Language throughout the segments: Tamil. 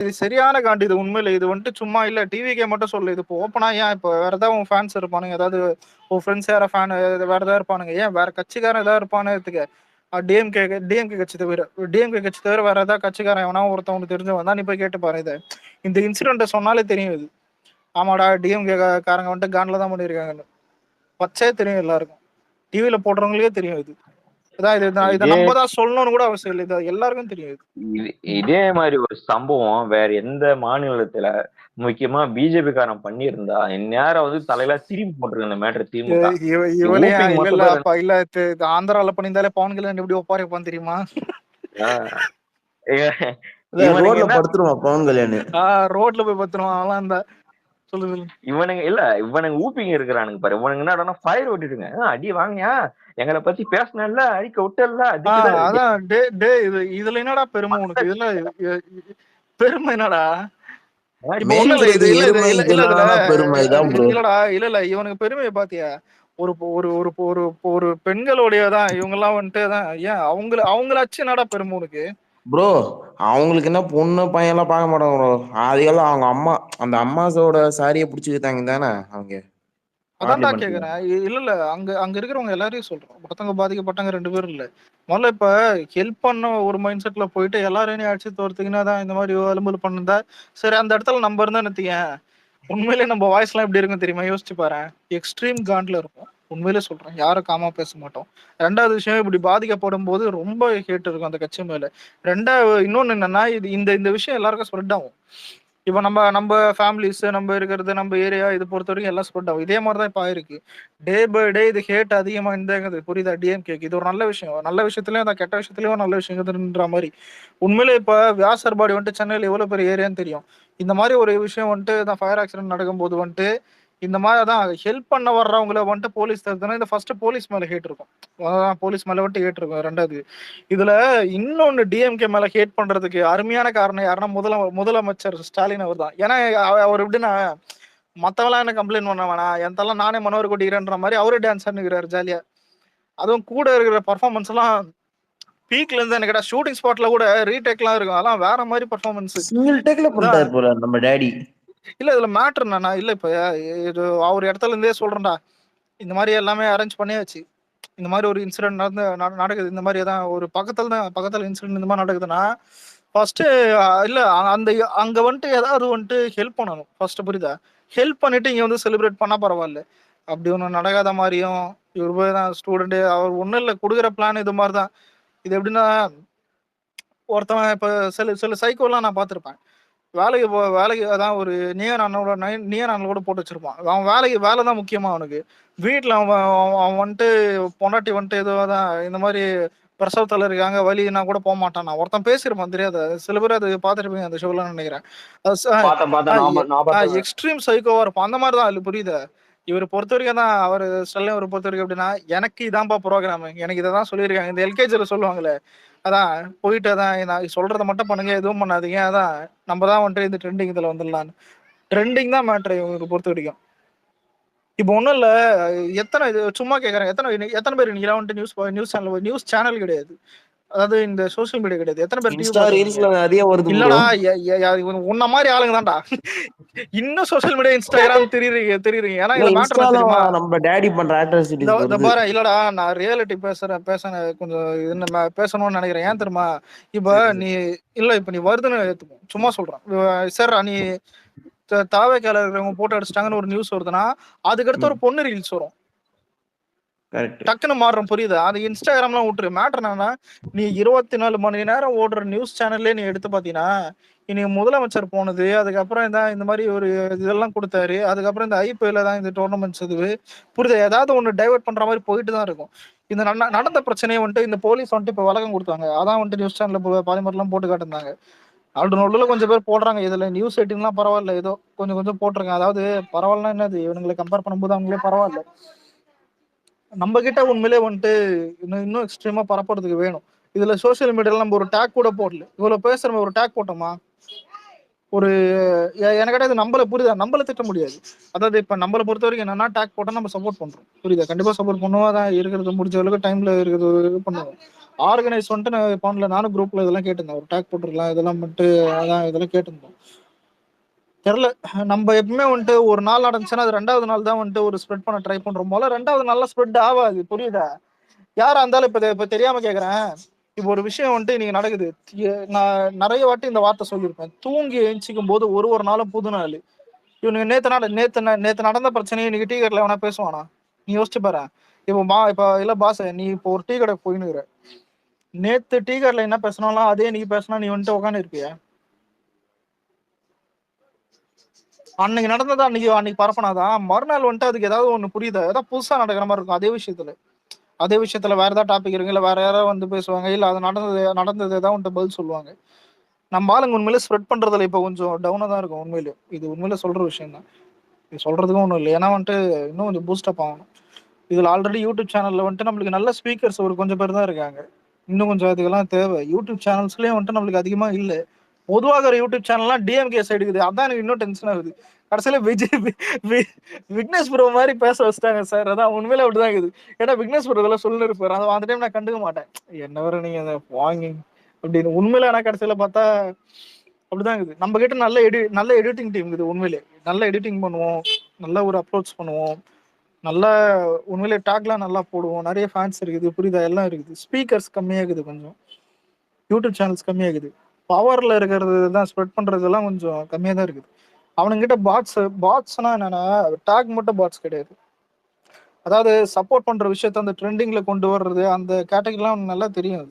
இது சரியான காண்டு. இது உண்மையில இது வந்துட்டு சும்மா இல்ல டிவிக்கே மட்டும் சொல்லு. இது இப்போ ஓப்பனா ஏன் இப்போ வேற ஏதாவது உன் ஃபேன்ஸ் இருப்பானுங்க, ஏதாவது உன் ஃப்ரெண்ட்ஸ் யாரா ஃபேன் வேற ஏதாவது இருப்பானுங்க, ஏன் வேற கட்சிக்காரன் ஏதாவது இருப்பானு எடுத்துக்க. டிஎம்கே கட்சி தவிர வேற ஏதாவது கட்சிக்காரன் எவனா ஒருத்தன் உனக்கு தெரிஞ்சவன் தான் நீ போய் கேட்டு பாரு. இதை இந்த இன்சிடென்ட்டை சொன்னாலே தெரியும் இது. ஆமாடா டிஎம்கே காரங்க வந்துட்டு காண்டில் தான் பண்ணியிருக்காங்கன்னு பச்சையே தெரியும் எல்லாருக்கும். டிவியில போடுறவங்களுக்கே தெரியும் இது. இதை நம்ம தான் சொல்லணும்னு கூட அவசியம் இல்லை, இது எல்லாருக்கும் தெரியும் இது. இதே மாதிரி ஒரு சம்பவம் வேற எந்த மாநிலத்துல முக்கியமா பிஜேபி காரன் பண்ணியிருந்தா இந்நேரம் வந்து தலையில திரும்பி போட்டிருக்க இந்த மேட்டர் திமுக. இவனே இல்ல ஆந்திரால பண்ணியிருந்தாலே பவன் கல்யாண் எப்படி ஒப்பாரிப்பான் தெரியுமா? ரோட்ல படுத்துருவான் பவன் கல்யாண். ரோட்ல போய் படுத்துருவான் அவன் இந்த இவனுங்க ஊப்பிங்க இருக்கிறானுங்க பாரு. இவனுங்க என்ன ஃபயர் விட்டுட்டுங்க அடி வாங்கியா எங்களை பத்தி பேசினல அடிக்க விட்டல. அதான் இதுல என்னடா பெருமை உனக்கு? இதுல பெருமை என்னடா? இல்ல இவனுக்கு பெருமையை பாத்தியா? ஒரு ஒரு ஒரு ஒரு ஒரு பெண்களுடையதான் இவங்க எல்லாம் வந்துட்டு தான் ஏன் அவங்களாச்சு என்னடா பெருமை உனக்கு? ப்ரோ அவங்களுக்கு என்ன பொண்ணு பையன் எல்லாம் பார்க்க மாட்டாங்க ப்ரோ. அதெல்லாம் அவங்க அம்மா அந்த அம்மாசோட சாரியை பிடிச்சிக்கிட்டாங்க தானே அவங்க. அதான்டா கேக்குறேன். இல்ல அங்க இருக்கிறவங்க எல்லாரையும் சொல்றோம். ஒருத்தவங்க பாதிக்கப்பட்டாங்க 2 பேரும் இல்ல. முதல்ல இப்ப ஹெல்ப் பண்ண ஒரு மைண்ட் செட்ல போயிட்டு எல்லாரையும் அடிச்சு தோர்த்துக்குன்னா தான் இந்த மாதிரி அலும்பல் பண்ணுதா சரி. அந்த இடத்துல நம்ம இருந்தா நினைத்தீங்க உண்மையிலே நம்ம வாய்ஸ் எல்லாம் எப்படி இருக்கும் தெரியுமா? யோசிச்சு பாரு. எக்ஸ்ட்ரீம் காண்ட்ல இருக்கும். உண்மையிலே சொல்றேன், யாரும் காமா பேச மாட்டோம். 2வது விஷயம், இப்படி பாதிக்கப்படும் போது ரொம்ப ஹேட் இருக்கும் அந்த கட்சி மேல. இன்னொன்னு என்னன்னா, இந்த விஷயம் எல்லாருக்கும் ஸ்ப்ரெட் ஆகும். இப்ப நம்ம ஃபேமிலிஸ் நம்ம இருக்கிறது நம்ம ஏரியா இது பொறுத்த வரைக்கும் எல்லாம் ஸ்ப்ரெட் ஆகும். இதே மாதிரிதான் இப்ப ஆயிருக்கு. டே பை டே இது ஹேட் அதிகமா இருந்தாங்க. புரியுதா? டிஎம்கேக்கு இது ஒரு நல்ல விஷயம். நல்ல விஷயத்துலயும் அந்த கெட்ட விஷயத்துலயும் நல்ல விஷயம்ன்ற மாதிரி. உண்மையிலே இப்ப வியாசர்பாடி வந்துட்டு சென்னையில எவ்வளவு பெரிய ஏரியான்னு தெரியும். இந்த மாதிரி ஒரு விஷயம் வந்துட்டு ஃபயர் ஆக்சிடென்ட் நடக்கும் போது வந்துட்டு இந்த மாதிரி தான் ஹெல்ப் பண்ண வர்றவங்களை வந்துட்டு போலீஸ் தருதுன்னா இந்த ஃபர்ஸ்ட் போலீஸ் மேல ஹேட் இருக்கும். போலீஸ் மேல வந்துட்டு ஹேட் இருக்கும். 2வது இதுல இன்னொன்னு டிஎம்கே மேல ஹேட் பண்றதுக்கு அருமையான காரணம் யாருன்னா முதலமைச்சர் ஸ்டாலின் அவர் தான். ஏன்னா அவர் எப்படின்னா மத்தவெல்லாம் என்ன கம்ப்ளைண்ட் பண்ண வேணாம், என் தலை நானே மனோர் கொட்டிக்கிறேன்ற மாதிரி அவரே டான்ஸ் ஆடுகிறாரு ஜாலியா. அதுவும் கூட இருக்கிற பர்ஃபார்மன்ஸ் எல்லாம் பீக்ல இருந்து எனக்கு ஷூட்டிங் ஸ்பாட்ல கூட ரீடேக்லாம் இருக்கும். அதெல்லாம் வேற மாதிரி பர்ஃபார்மன்ஸ். சிங்கிள் டேக்ல பண்ணிட்டாரு போல நம்ம டாடி. இல்ல இதுல மேட்டர் என்னன்னா, இல்ல இப்ப இது அவர் இடத்துல இருந்தே சொல்றேன்டா, இந்த மாதிரி எல்லாமே அரேஞ்ச் பண்ணியாச்சு. இந்த மாதிரி ஒரு இன்சிடென்ட் நடக்குது. இந்த மாதிரி தான் ஒரு பக்கத்துல இன்சிடென்ட் இந்த மாதிரி நடக்குதுன்னா ஃபர்ஸ்ட் இல்ல அந்த அங்க வந்துட்டு ஏதாவது வந்துட்டு ஹெல்ப் பண்ணணும் ஃபர்ஸ்ட். புரியுதா? ஹெல்ப் பண்ணிட்டு இங்க வந்து செலிப்ரேட் பண்ணா பரவாயில்ல. அப்படி ஒன்றும் நடக்காத மாதிரியும் இவர் போய் தான் ஸ்டூடெண்ட் அவர் ஒன்றும் இல்லை கொடுக்குற பிளான் இது மாதிரி தான். இது எப்படின்னா ஒருத்தவன் இப்ப சில சைக்கோலாம் நான் பார்த்துருப்பேன். வேலைக்கு அதான் ஒரு நியர் கூட போட்டு வச்சிருப்பான். அவன் வேலை தான் முக்கியமா அவனுக்கு. வீட்டுல அவன் வந்துட்டு பொண்டாட்டி வந்துட்டு ஏதோ தான் இந்த மாதிரி பிரசவத்துல இருக்காங்க வலினா கூட போக மாட்டான். நான் ஒருத்தன் பேசியிருப்பான், தெரியாது. சில பேர் அது பார்த்துருப்பீங்க அந்த ஷோலாம் நினைக்கிறேன். எக்ஸ்ட்ரீம் சைக்கோவா இருப்பான். அந்த மாதிரி தான். புரியுது? இவர் பொறுத்த வரைக்கும் தான் அவர் ஸ்டெல்லையும் ஒரு பொறுத்த வரைக்கும் எப்படின்னா எனக்கு இதான்ப்பா ப்ரோக்ராம், எனக்கு இதை தான் சொல்லியிருக்காங்க. இந்த எல்கேஜில சொல்லுவாங்களே, அதான் போயிட்டு அதான் நான் சொல்றதை மட்டும் பண்ணுங்க, எதுவும் பண்ணாதீங்க, அதான் நம்ம தான் வந்துட்டு இந்த ட்ரெண்டிங் இதில் வந்துடலான்னு. ட்ரெண்டிங் தான் மேட்ரு இவங்களுக்கு பொறுத்த வரைக்கும். இப்போ ஒன்றும் இல்லை, எத்தனை இது சும்மா கேட்குறேன், எத்தனை பேர் இன்னைக்கு வந்துட்டு நியூஸ் சேனல் கிடையாது, அதாவது இந்த சோசியல் மீடியா கிடையாது, எத்தனை பேர் இல்லடா உன்ன மாதிரி ஆளுங்க தான்டா இன்னும் சோசியல் மீடியா இன்ஸ்டாகிராம் தெரியுறீங்க. ஏன்னா இதுல மேட்டர் தெரியுமா? நம்ம டாடி பண்ற அட்ராசிட்டி பாரு. இல்லடா நான் ரியாலிட்டி பேச கொஞ்சம் என்ன பேசணும்னு நினைக்கிறேன். ஏன் தெரியுமா? இப்ப நீ இல்ல இப்ப நீ வருதுன்னு சும்மா சொல்றேன் சார். நீ தாவேக்கால இருக்கிறவங்க போட்டோ அடிச்சிட்டாங்கன்னு ஒரு நியூஸ் வருதுன்னா அதுக்கடுத்து ஒரு பொண்ணு ரீல்ஸ் வரும், டக்குன்னு மாறுறோம். புரியுது? அது இன்ஸ்டாகிராம்லாம் விட்டுரு. மேட்டர் என்னன்னா, நீ 24 மணி நேரம் ஓடுற நியூஸ் சேனல்லே நீ எடுத்து பாத்தீங்கன்னா இன்னைக்கு முதலமைச்சர் போனது, அதுக்கப்புறம் தான் இந்த மாதிரி ஒரு இதெல்லாம் கொடுத்தாரு, அதுக்கப்புறம் இந்த ஐபிஎல்ல தான் இந்த டோர்னமெண்ட்ஸ் இது புரியுது, ஏதாவது ஒன்று டைவெர்ட் பண்ற மாதிரி போயிட்டு தான் இருக்கும். இந்த நடந்த பிரச்சனையை வந்துட்டு இந்த போலீஸ் வந்துட்டு இப்போ வழக்கம் கொடுத்தாங்க. அதான் வந்துட்டு நியூஸ் சேனல்ல பாலிமர்லாம் போட்டு காட்டிருந்தாங்க. நடுநடுல கொஞ்சம் பேர் போடுறாங்க. இதுல நியூஸ் 18லாம் பரவாயில்ல, ஏதோ கொஞ்சம் போட்டிருக்காங்க. அதாவது பரவாயில்லன்னா என்னது, இவனுங்களை கம்பேர் பண்ணும்போது அவங்களே பரவாயில்ல. நம்ம கிட்ட உண்மையிலே வந்துட்டு இன்னும் எக்ஸ்ட்ரீமா பரப்புறதுக்கு வேணும். இதுல சோசியல் மீடியால நம்ம ஒரு டேக் கூட போடல, இவ்வளவு பேசுறோம், ஒரு டேக் போட்டோமா? ஒரு எனக்கு கிடையாது நம்மள புரியுதா, நம்மள திட்ட முடியாது. அதாவது இப்ப நம்மளை பொறுத்த வரைக்கும் என்னன்னா டேக் போட்டா நம்ம சப்போர்ட் பண்றோம், புரியுதா, கண்டிப்பா சப்போர்ட் பண்ணுவோம். அதான் இருக்கிறது முடிஞ்ச அளவுக்கு டைம்ல இருக்கிறது இது பண்ணுவோம். ஆர்கனைஸ் வந்துட்டு நான் பண்ணல, நானும் குரூப்ல இதெல்லாம் கேட்டிருந்தேன், ஒரு டேக் போட்டுருக்கலாம் இதெல்லாம் பண்ணிட்டு, அதான் இதெல்லாம் கேட்டிருந்தோம். தெரியல, நம்ம எப்பவுமே வந்துட்டு ஒரு நாள் நடந்துச்சுன்னா அது 2வது நாள் தான் வந்துட்டு ஒரு ஸ்ப்ரெட் பண்ண ட்ரை பண்றோம் போல. 2வது நாள்ல ஸ்ப்ரெட் ஆகாது, புரியுதா. யாரா இருந்தாலும் இப்ப தெரியாம கேக்குறேன். இப்போ ஒரு விஷயம் வந்துட்டு இன்னைக்கு நடக்குது. நான் நிறைய வாட்டி இந்த வார்த்தை சொல்லியிருப்பேன், தூங்கி எழுச்சிக்கும் போது ஒரு நாளும் புது நாள். இவனுக்கு நேத்து நடந்த பிரச்சனையை இன்னைக்கு டீ கடைல வேணா பேசுவானா? நீ யோசிச்சு பாரு. இப்ப இல்ல பாஸ், நீ இப்போ ஒரு டீ கடை போயின்னு நேத்து டீ கடைல என்ன பேசினாலும் அதே இன்னைக்கு பேசினா நீ வந்துட்டு உட்காந்து இருப்பியா? அன்னைக்கு நடந்ததா அன்னைக்கு பரப்பனாதான் மறுநாள் வந்துட்டு அதுக்கு ஏதாவது ஒண்ணு புரியுதா, ஏதாவது புதுசா நடக்கிற மாதிரி இருக்கும். அதே விஷயத்துல வேற ஏதாவது டாபிக் இருக்கு, இல்ல வேற யாராவது வந்து பேசுவாங்க, இல்ல அது நடந்தது ஏதாவது வந்துட்டு பதில் சொல்லுவாங்க. நம்ம ஆளுங்க உண்மையிலே ஸ்ப்ரெட் பண்றதுல இப்ப கொஞ்சம் டவுனா தான் இருக்கும். உண்மையிலே இது உண்மையிலே சொல்ற விஷயம் தான். இது சொல்றதுக்கும் ஒன்றும் இல்லை, ஏன்னா வந்துட்டு இன்னும் கொஞ்சம் பூஸ்டப் ஆகணும். இதுல ஆல்ரெடி யூடியூப் சேனல்ல வந்துட்டு நம்மளுக்கு நல்ல ஸ்பீக்கர்ஸ் ஒரு கொஞ்சம் பேர் தான் இருக்காங்க. இன்னும் கொஞ்சம் அதுக்கெல்லாம் தேவை. யூடியூப் சேனல்ஸ்லயும் வந்துட்டு நம்மளுக்கு அதிகமா இல்லை. பொதுவாக யூடியூப் சேனல்லாம் டிஎம்கே சைடு இருக்குது, அதான் எனக்கு இன்னும் டென்ஷன் ஆகுது. கடைசியில விக்னேஷ் ப்ரோ மாதிரி பேச வச்சுட்டாங்க சார். அதான் உண்மையில அப்படிதான் இருக்குது. ஏன்னா விக்னேஷ் ப்ரோ இதெல்லாம் சொல்லு இருப்பாரு, அதை அந்த டைம் நான் கண்டுக்க மாட்டேன். என்ன வர நீங்க அதை வாங்கி அப்படின்னு உண்மையில. ஆனா கடைசியில பார்த்தா அப்படிதான் இருக்குது. நம்ம கிட்ட நல்ல எடிட்டிங் டீம் இருக்குது. உண்மையிலே நல்ல எடிட்டிங் பண்ணுவோம், நல்ல ஒரு அப்ரோச் பண்ணுவோம், நல்ல உண்மையிலே டாக்லாம் நல்லா போடுவோம், நிறைய ஃபேன்ஸ் இருக்குது, புரியுதா, எல்லாம் இருக்குது. ஸ்பீக்கர்ஸ் கம்மியாகுது கொஞ்சம், யூடியூப் சேனல்ஸ் கம்மியாகுது. பவர்ல இருக்கிறது தான் ஸ்ப்ரெட் பண்றதெல்லாம் கொஞ்சம் கம்மியா தான் இருக்குது. அவனுங்கிட்ட பாட்ஸ்னா என்னன்னா டாக் மட்டும் பாட்ஸ் கிடையாது. அதாவது சப்போர்ட் பண்ற விஷயத்த அந்த ட்ரெண்டிங்ல கொண்டு வர்றது, அந்த கேட்டகரிலாம் அவனுக்கு நல்லா தெரியும்.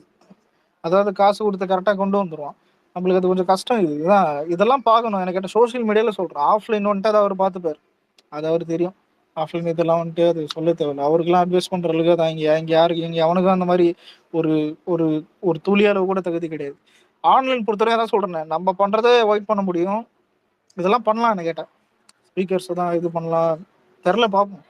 அதாவது காசு கொடுத்து கரெக்டா கொண்டு வந்துருவான். நம்மளுக்கு அது கொஞ்சம் கஷ்டம். இதுதான் இதெல்லாம் பார்க்கணும். எனக்கு கேட்ட சோஷியல் மீடியால சொல்றேன், ஆஃப்லைன் வந்துட்டு அதை அவர் பார்த்துப்பாரு, அது அவர் தெரியும். ஆஃப்லைன் இதெல்லாம் வந்துட்டு அது சொல்ல தேவையில்லை. அவருக்கெல்லாம் அட்வைஸ் பண்ற அளவுக்கு அது இங்க யாருக்கு இங்க அவனுக்கும் அந்த மாதிரி ஒரு ஒரு ஒரு துளி அளவு கூட தகுதி கிடையாது. ஆன்லைன் பொறுத்தவரை தான் சொல்றேன், நம்ம பண்றதை அவாய்ட் பண்ண முடியும், இதெல்லாம் பண்ணலாம். என்ன கேட்டேன் ஸ்பீக்கர்ஸ் தான் இது பண்ணலாம், தெரில பார்ப்போம்,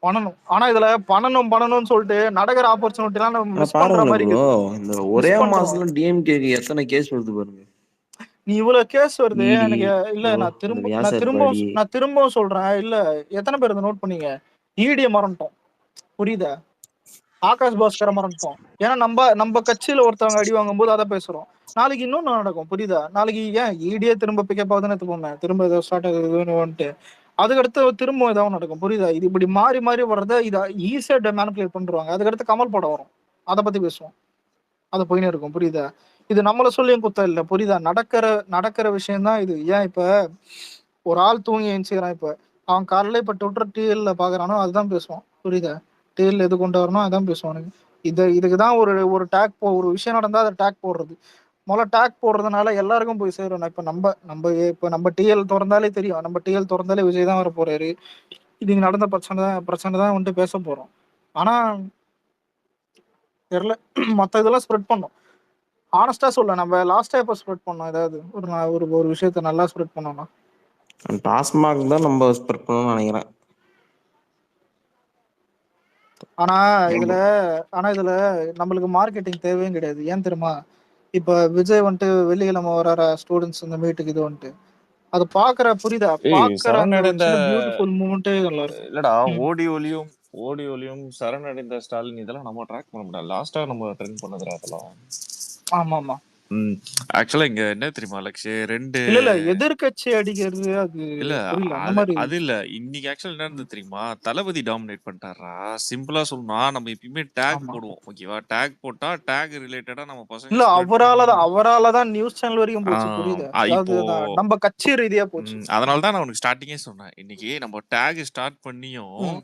பண்ணணும். ஆனா இதுல பண்ணணும்னு சொல்லிட்டு நடக்கிற ஆப்பர்ச்சுனிட்டி எல்லாம் நம்ம மிஸ் பண்ற பாருங்களேன் மாதிரி ப்ரோ, இருக்குது. இந்த ஒரே மிஸ் பண்றோம். மாசத்துல டிஎம்கேக்கு எத்தனை கேஸ் வருது பாருங்க. நீ இவ்வளவு கேஸ் வருது இடி எனக்கு இல்ல. ஓ நான் அந்த திரும்ப நான் வியாசர் திரும்பவும் பாடி நான் திரும்பவும் சொல்றேன், இல்ல எத்தனை பேர் இதை நோட் பண்ணீங்க? ஈடிய மறந்துட்டோம், புரியுதா. ஆகாஷ் பாஸ்கரை மறந்துட்டோம். ஏன்னா நம்ம கட்சியில ஒருத்தவங்க அடி வாங்கும் போது அதை பேசுறோம். நாளைக்கு இன்னொன்னு நடக்கும், புரியுதா. நாளைக்கு ஏன் ஈடியே திரும்ப பிக்கப் ஆகுதுன்னு எடுத்துப்போமே, திரும்ப ஏதோ ஸ்டார்ட் ஆகுதுன்னு வந்துட்டு அதுக்கடுத்து திரும்ப ஏதாவது நடக்கும், புரியுதா. இது இப்படி மாறி மாறி வர்றத இதை ஈஸியா மேனிபுலேட் பண்றாங்க. அதுக்கடுத்து கமல் படம் வரும், அதை பத்தி பேசுவோம், அது போயினே இருக்கும், புரியுதா. இது நம்மள சொல்லியும் குத்தம் இல்ல, புரியுதா. நடக்கிற விஷயம் தான் இது. ஏன் இப்ப ஒரு ஆள் தூங்கி எழுந்துக்கிறான், இப்ப அவன் காலையில இப்ப ட்விட்டர் டிஎல்ல பாக்குறானோ அதுதான் பேசுவான், புரியுதா. டிஎல் எது கொண்டு வரணும் அதான் பேசுவானுங்க. இதுக்குதான் ஒரு ஒரு விஷயம் நடந்தா அதை டேக் போடுறது. முதல்ல டேக் போடுறதுனால எல்லாருக்கும் போய் சேரும். இப்ப நம்ம டிஎல் திறந்தாலே தெரியும், நம்ம டிஎல் திறந்தாலே விஜய் தான் வர போறாரு. இது நடந்த பிரச்சனை தான் வந்துட்டு பேச போறோம். ஆனா தெரியல, மத்த இதெல்லாம் ஸ்ப்ரெட் பண்ணும். ஆனஸ்டா சொல்ல, நம்ம லாஸ்டா எப்ப ஸ்ப்ரெட் பண்ணோம் ஏதாவது ஒரு விஷயத்த நல்லா ஸ்ப்ரெட் பண்ணோம்னா? டாஸ்மாக் தான் நம்ம ஸ்ப்ரெட் பண்ணணும்னு நினைக்கிறேன். ஆனா இதுல இதுல நம்மளுக்கு மார்க்கெட்டிங் தேவையும் கிடையாது. ஏன் தெரியுமா, இப்ப விஜய் வந்துட்டு வெள்ளிக்கிழமை வர ஸ்டூடெண்ட்ஸ் இந்த மீட்டுக்கு இது வந்துட்டு அது பாக்குற, புரியுதா, பாக்குற அந்த ஒரு சரணடைந்த சின்ன பியூட்டிஃபுல் மூமெண்ட்டே நல்லா இருக்கும். இல்லடா, ஓடியோலியும் சரணடைந்த ஸ்டாலின் இதெல்லாம் நம்ம ட்ராக் பண்ண முடியாது. லாஸ்டா நம்ம ட்ரெண்ட் பண்ணதுடா அதெல்லாம். ஆமா ஆமா. ஆக்சுவலா இங்க என்ன தெரியுமா லக்ஷே, ரெண்டு இல்ல எதிர்கட்சி அடிக்கிறது அது இல்ல புரியல அந்த மாதிரி. அது இல்ல. இன்னைக்கு ஆக்சுவலா என்ன இருந்தது தெரியுமா, தளபதி டாமினேட் பண்ணிட்டாரா. சிம்பிளா சொல்லணும்னா நம்ம எப்பயுமே டேக் ஆமா. போடுவோம், ஓகேவா. டேக் போட்டா டேக் ரிலேட்டடா நம்ம பசங்க இல்ல ஸ்ப்ரெட் பண்ணணும். அவராலதான் நியூஸ் சேனல் வரைக்கும் போச்சு, புரியுதா. இப்போ அதாவது நம்ம கட்சி ரீதியா போச்சு. அதனாலதான் நான் உனக்கு ஸ்டார்டிங்கே சொன்னேன், இன்னைக்கு நம்ம டேக் ஸ்டார்ட் பண்ணியும்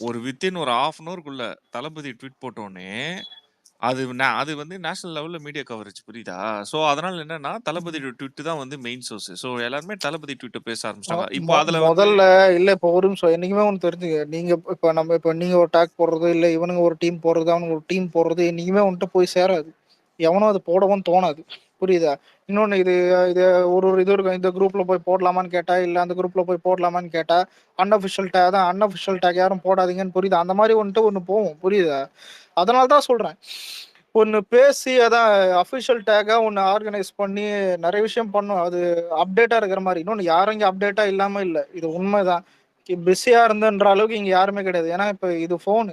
ஒரு வித்தின் ஒரு ஹாஃப் அன் ஹவருக்குள்ள தளபதி ட்வீட் போட்டோன்னே அது வந்து நேஷனல் லெவல்ல மீடியா கவரேஜ், புரியுதா. சோ அதனால என்னன்னா தளபதி ட்வீட் தான் வந்து மெயின் சோர்ஸ். சோ எல்லாருமே தளபதி ட்வீட்டை பேச ஆரம்பிச்சிட்டாங்க. இப்போ அதுல முதல்ல இல்ல, இப்ப ஒரு நிமிஷம் என்னைக்குமே ஒண்ணு தெரிஞ்சுக்க. நீங்க இப்ப நீங்க ஒரு டாக் போடுறது, இல்ல இவனுங்க ஒரு டீம் போடுறது, அவனுங்க ஒரு டீம் போடுறது என்னைக்குமே வந்துட்டு போய் சேராது. எவனும் அது போடவும் தோணாது, புரியுதா. இன்னொன்னு இது இது இது இருக்கும். இந்த குரூப்ல போய் போடலாமான்னு கேட்டா, இல்ல அந்த குரூப்ல போய் போடலாமான்னு கேட்டா அன்அஃபிஷியல் டேக் யாரும் போடாதீங்கன்னு, புரியுதா. அந்த மாதிரி வந்துட்டு ஒண்ணு போகும், புரியுதா. அதனால தான் சொல்றேன், ஒண்ணு பேசி அதான் அஃபிஷியல் டேக்கா ஒண்ணு ஆர்கனைஸ் பண்ணி நிறைய விஷயம் பண்ணும். அது அப்டேட்டா இருக்கிற மாதிரி. இன்னொன்னு யாரும் இங்க அப்டேட்டா இல்லாம இல்ல. இது உண்மைதான். பிஸியா இருந்துன்ற அளவுக்கு இங்க யாருமே கிடையாது. ஏன்னா இப்ப இது போன்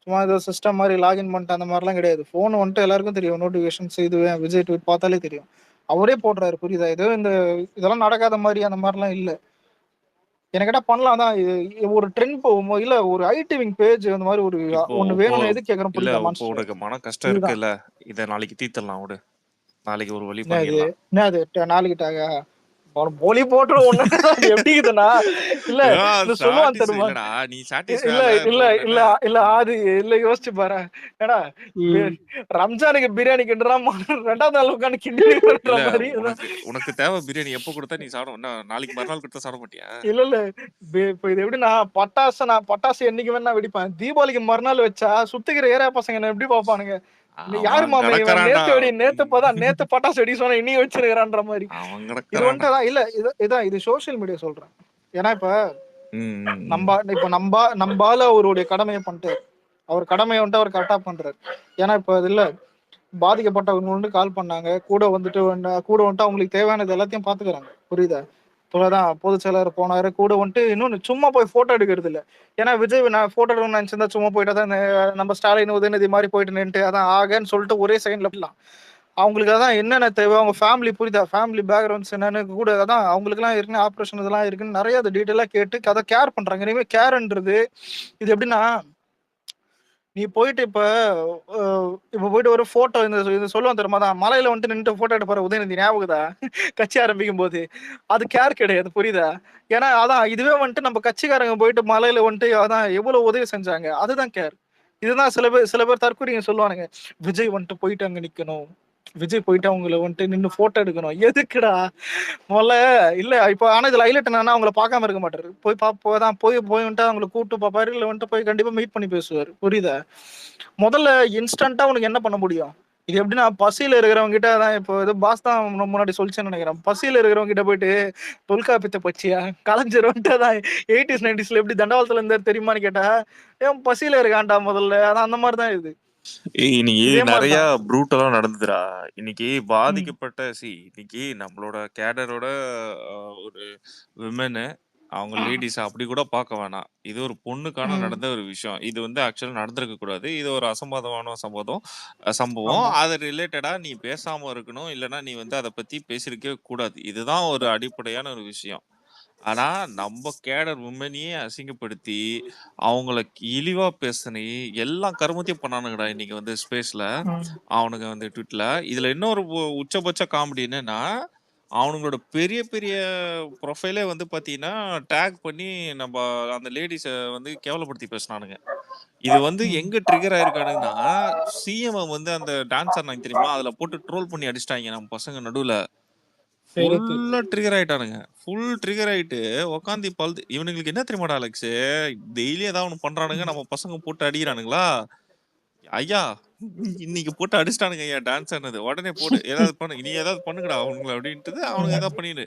சும்மா ஏதோ சிஸ்டம் மாதிரி லாகின் பண்ணிட்டு அந்த மாதிரிலாம் கிடையாது. போன் வந்துட்டு எல்லாருக்கும் தெரியும். நோட்டிபிகேஷன்ஸ் இது விஜய் ட்வீட் பார்த்தாலே தெரியும். அவரே போடுறாரு. புரியுதா? இது இந்த இதெல்லாம் நடக்காத மாதிரி அந்த மாதிரிலாம் இல்ல. எனக்கு கேட்டா பண்ணலாம் தான். இது ஒரு ட்ரெண்ட் போகுமோ இல்ல ஒரு ஐடிவிங் பேஜ் அந்த மாதிரி ஒரு இப்போ ஒண்ணு இப்போ வேணும்னு எது கேக்குறேன். இல்ல புரியுதா இப்போ மான்ஸ்டர்? உனக்கு மன கஷ்டம் இதுதான் இருக்குல்ல, இத நாளைக்கு தீர்த்தரலாம் விடு. நாளைக்கு ஒரு வழி என்ன இது பண்ணிடலாம். என்ன அது நாளைக்கு டாக மொழி போட்டுற ஒண்ணு எப்படி இருக்குதுன்னா இல்ல இந்த சொல்லுவான் சாட்டிஸ் தெரியுமா? இல்லடா, நீ இல்ல சாட்டிஸ்ஃபைல இல்ல இல்ல போடலன்னா இல்ல அது இல்ல யோசிச்சு பாரு. ஏடா ரம்ஜானுக்கு பிரியாணி கிண்டுறான், ரெண்டாவது நாள் உட்காந்து கிண்டின்ற இல்ல. மாதிரி. உனக்கு தேவை பிரியாணி எப்போ கொடுத்தா நீ சாப்பிடும். என்ன நாளைக்கு மறுநாள் கொடுத்தா சாப்பிட மாட்டியா? இல்ல இல்ல இப்ப இது எப்படின்னா நான் பட்டாசு என்னைக்கு வேணா வெடிப்பேன். தீபாவளிக்கு மறுநாள் வச்சா சுத்திக்கிற ஏரியா பசங்க என்ன எப்படி பாப்பானுங்க? யாரு அவன் மாமா இவன்? கிடக்குறான்டா. நேத்து பட்டாசு வெடி சொன்னா இன்னைக்கு வச்சிருக்கிறான்ற மாதிரி. அவன் இது கிடக்குறான்டா. வந்துட்டு இல்ல இதான் இது சோசியல் மீடியா சொல்றேன். ஏன்னா இப்ப நம்பால அவருடைய கடமையை பண்ணிட்டு அவர் கடமையை வந்துட்டு அவர் கரெக்டா பண்றாரு. ஏன்னா இப்ப அது இல்ல பாதிக்கப்பட்டவங்க வந்து கால் பண்ணாங்க, கூட வந்துட்டு அவங்களுக்கு தேவையானது எல்லாத்தையும் பாத்துக்கிறாங்க. புரியுதா? இப்பதான் பொதுச் செயலர் போனாரு, கூட வந்துட்டு இன்னொன்னு சும்மா போய் போட்டோ எடுக்கிறது இல்ல. ஏன்னா விஜய் நான் போட்டோ எடுக்கணும்னு நினைச்சிருந்தா சும்மா போயிட்டு தான் நம்ம ஸ்டாலின் உதயநிதி மாதிரி போயிட்டு நின்று அதான் ஆகன்னு சொல்லிட்டு ஒரே செகண்ட்ல போடலாம். அவங்களுக்கு அதான் என்னென்ன தேவை, அவங்க ஃபேமிலி புரியுதா, ஃபேமிலி பேக்ரவுண்ட்ஸ் என்னன்னு கூட அதான் அவங்களுக்கு எல்லாம் இருக்குன்னு ஆப்ரேஷன் இதெல்லாம் இருக்குன்னு நிறைய அது டீட்டெயிலா கேட்டு அதை கேர் பண்றாங்க. இனிமே கேர்ன்றது இது எப்படின்னா நீ போயிட்டு இப்ப போயிட்டு ஒரு போட்டோ இந்த சொல்லுவான் தெரியுமா, தான் மலையில வந்துட்டு நின்று போட்டோ எடுப்பாரு உதயநிதி, ஞாபகதா? கட்சி ஆரம்பிக்கும் போது அது கேர் கிடையாது. புரியுதா? ஏன்னா அதான் இதுவே வந்துட்டு நம்ம கட்சிக்காரங்க போயிட்டு மலையில வந்துட்டு அதான் எவ்வளவு உதவி செஞ்சாங்க, அதுதான் கேர். இதுதான் சில பேர் தற்கொலைங்க சொல்லுவானுங்க, விஜய் வந்துட்டு போயிட்டு அங்க நிக்கணும், விஜய் போயிட்டு அவங்கள வந்துட்டு நின்று போட்டோ எடுக்கணும். எதுக்குடா முதல்ல? இல்ல இப்ப ஆனா இதுல ஹைலைட் என்னன்னா அவங்கள பார்க்காம இருக்க மாட்டாரு. போய் வந்துட்டு அவங்களை கூப்பிட்டு பாப்பாரு, இல்ல வந்துட்டு போய் கண்டிப்பா மீட் பண்ணி பேசுவாரு. புரியுதா? முதல்ல இன்ஸ்டன்டா உனக்கு என்ன பண்ண முடியும்? இது எப்படின்னா பசியில இருக்கிறவங்க கிட்ட தான் இப்போ இது பாஸ் தான் முன்னாடி சொல்லிச்சேன்னு நினைக்கிறேன். பசியில இருக்கிறவங்க கிட்ட போயிட்டு தொல்காப்பியத்தை பச்சியா கலைஞர் வந்துட்டு அதான் 80s 90sல எப்படி தண்டவாளத்துல இருந்தாரு தெரியுமான்னு கேட்டா ஏன் பசியில இருக்கான்டா முதல்ல. அதான் அந்த மாதிரிதான் இது. இன்னைக்கு இதே நிறைய மாதிரிதான் ப்ரூட்டலா நடந்துதுடா. இன்னைக்கு பாதிக்கப்பட்ட இன்னைக்கு நம்மளோட கேடரோட ஒரு விமனு அவங்க லேடிஸ் அப்படி கூட பார்க்க வேணாம். இது ஒரு பொண்ணுக்கான நடந்த ஒரு விஷயம். இது வந்து ஆக்சுவலா நடந்திருக்க கூடாது. இது ஒரு அசம்பாதமான சம்பவம். ஆமா. அது ரிலேட்டடா நீ பேசாம இருக்கணும். இல்லைன்னா நீ வந்து அதை பத்தி பேசிருக்கவே கூடாது. இதுதான் ஒரு அடிப்படையான ஒரு விஷயம். ஆனா நம்ம கேடர் உண்மையே அசிங்கப்படுத்தி அவங்கள இழிவா பேசினி எல்லா கருமத்தையும் பண்ணானுங்கடா இன்னைக்கு வந்து ஸ்பேஸ்ல அவனுங்க வந்து ட்விட்ல. இதுல இன்னொரு உச்சபட்ச காமெடி என்னன்னா அவனுங்களோட பெரிய பெரிய ப்ரொஃபைலே வந்து பாத்தீங்கன்னா டேக் பண்ணி நம்ம அந்த லேடிஸ வந்து கேவலப்படுத்தி பேசினானுங்க. இது வந்து எங்க ட்ரிகர் ஆயிருக்கானுங்கன்னா சிஎம் வந்து அந்த டான்ஸ் ஆடினாங்க தெரியுமா, அதுல போட்டு ட்ரோல் பண்ணி அடிச்சிட்டாங்க நம்ம பசங்க நடுவுல. ஃபுல்லா ட்ரிகர் ஆயிட்டானுங்க. ஃபுல் ட்ரிகர் ஆயிட்டு உட்காந்து இவனுங்களுக்கு என்ன தெரியுமாடா அலெக்ஸ், டெய்லி ஏதாவது ஒண்ணு பண்றானுங்க, நம்ம பசங்க போட்டு அடிக்கிறானுங்களா, ஐயா இன்னைக்கு போட்டு அடிச்சிட்டானுங்க ஐயா டான்ஸ் ஆனது, உடனே போடு ஏதாவது பண்ணு, நீ ஏதாவது பண்ணுங்கடா அவனுங்களை அப்படின்ட்டு அவனுங்க ஏதாவது பண்ணிடு.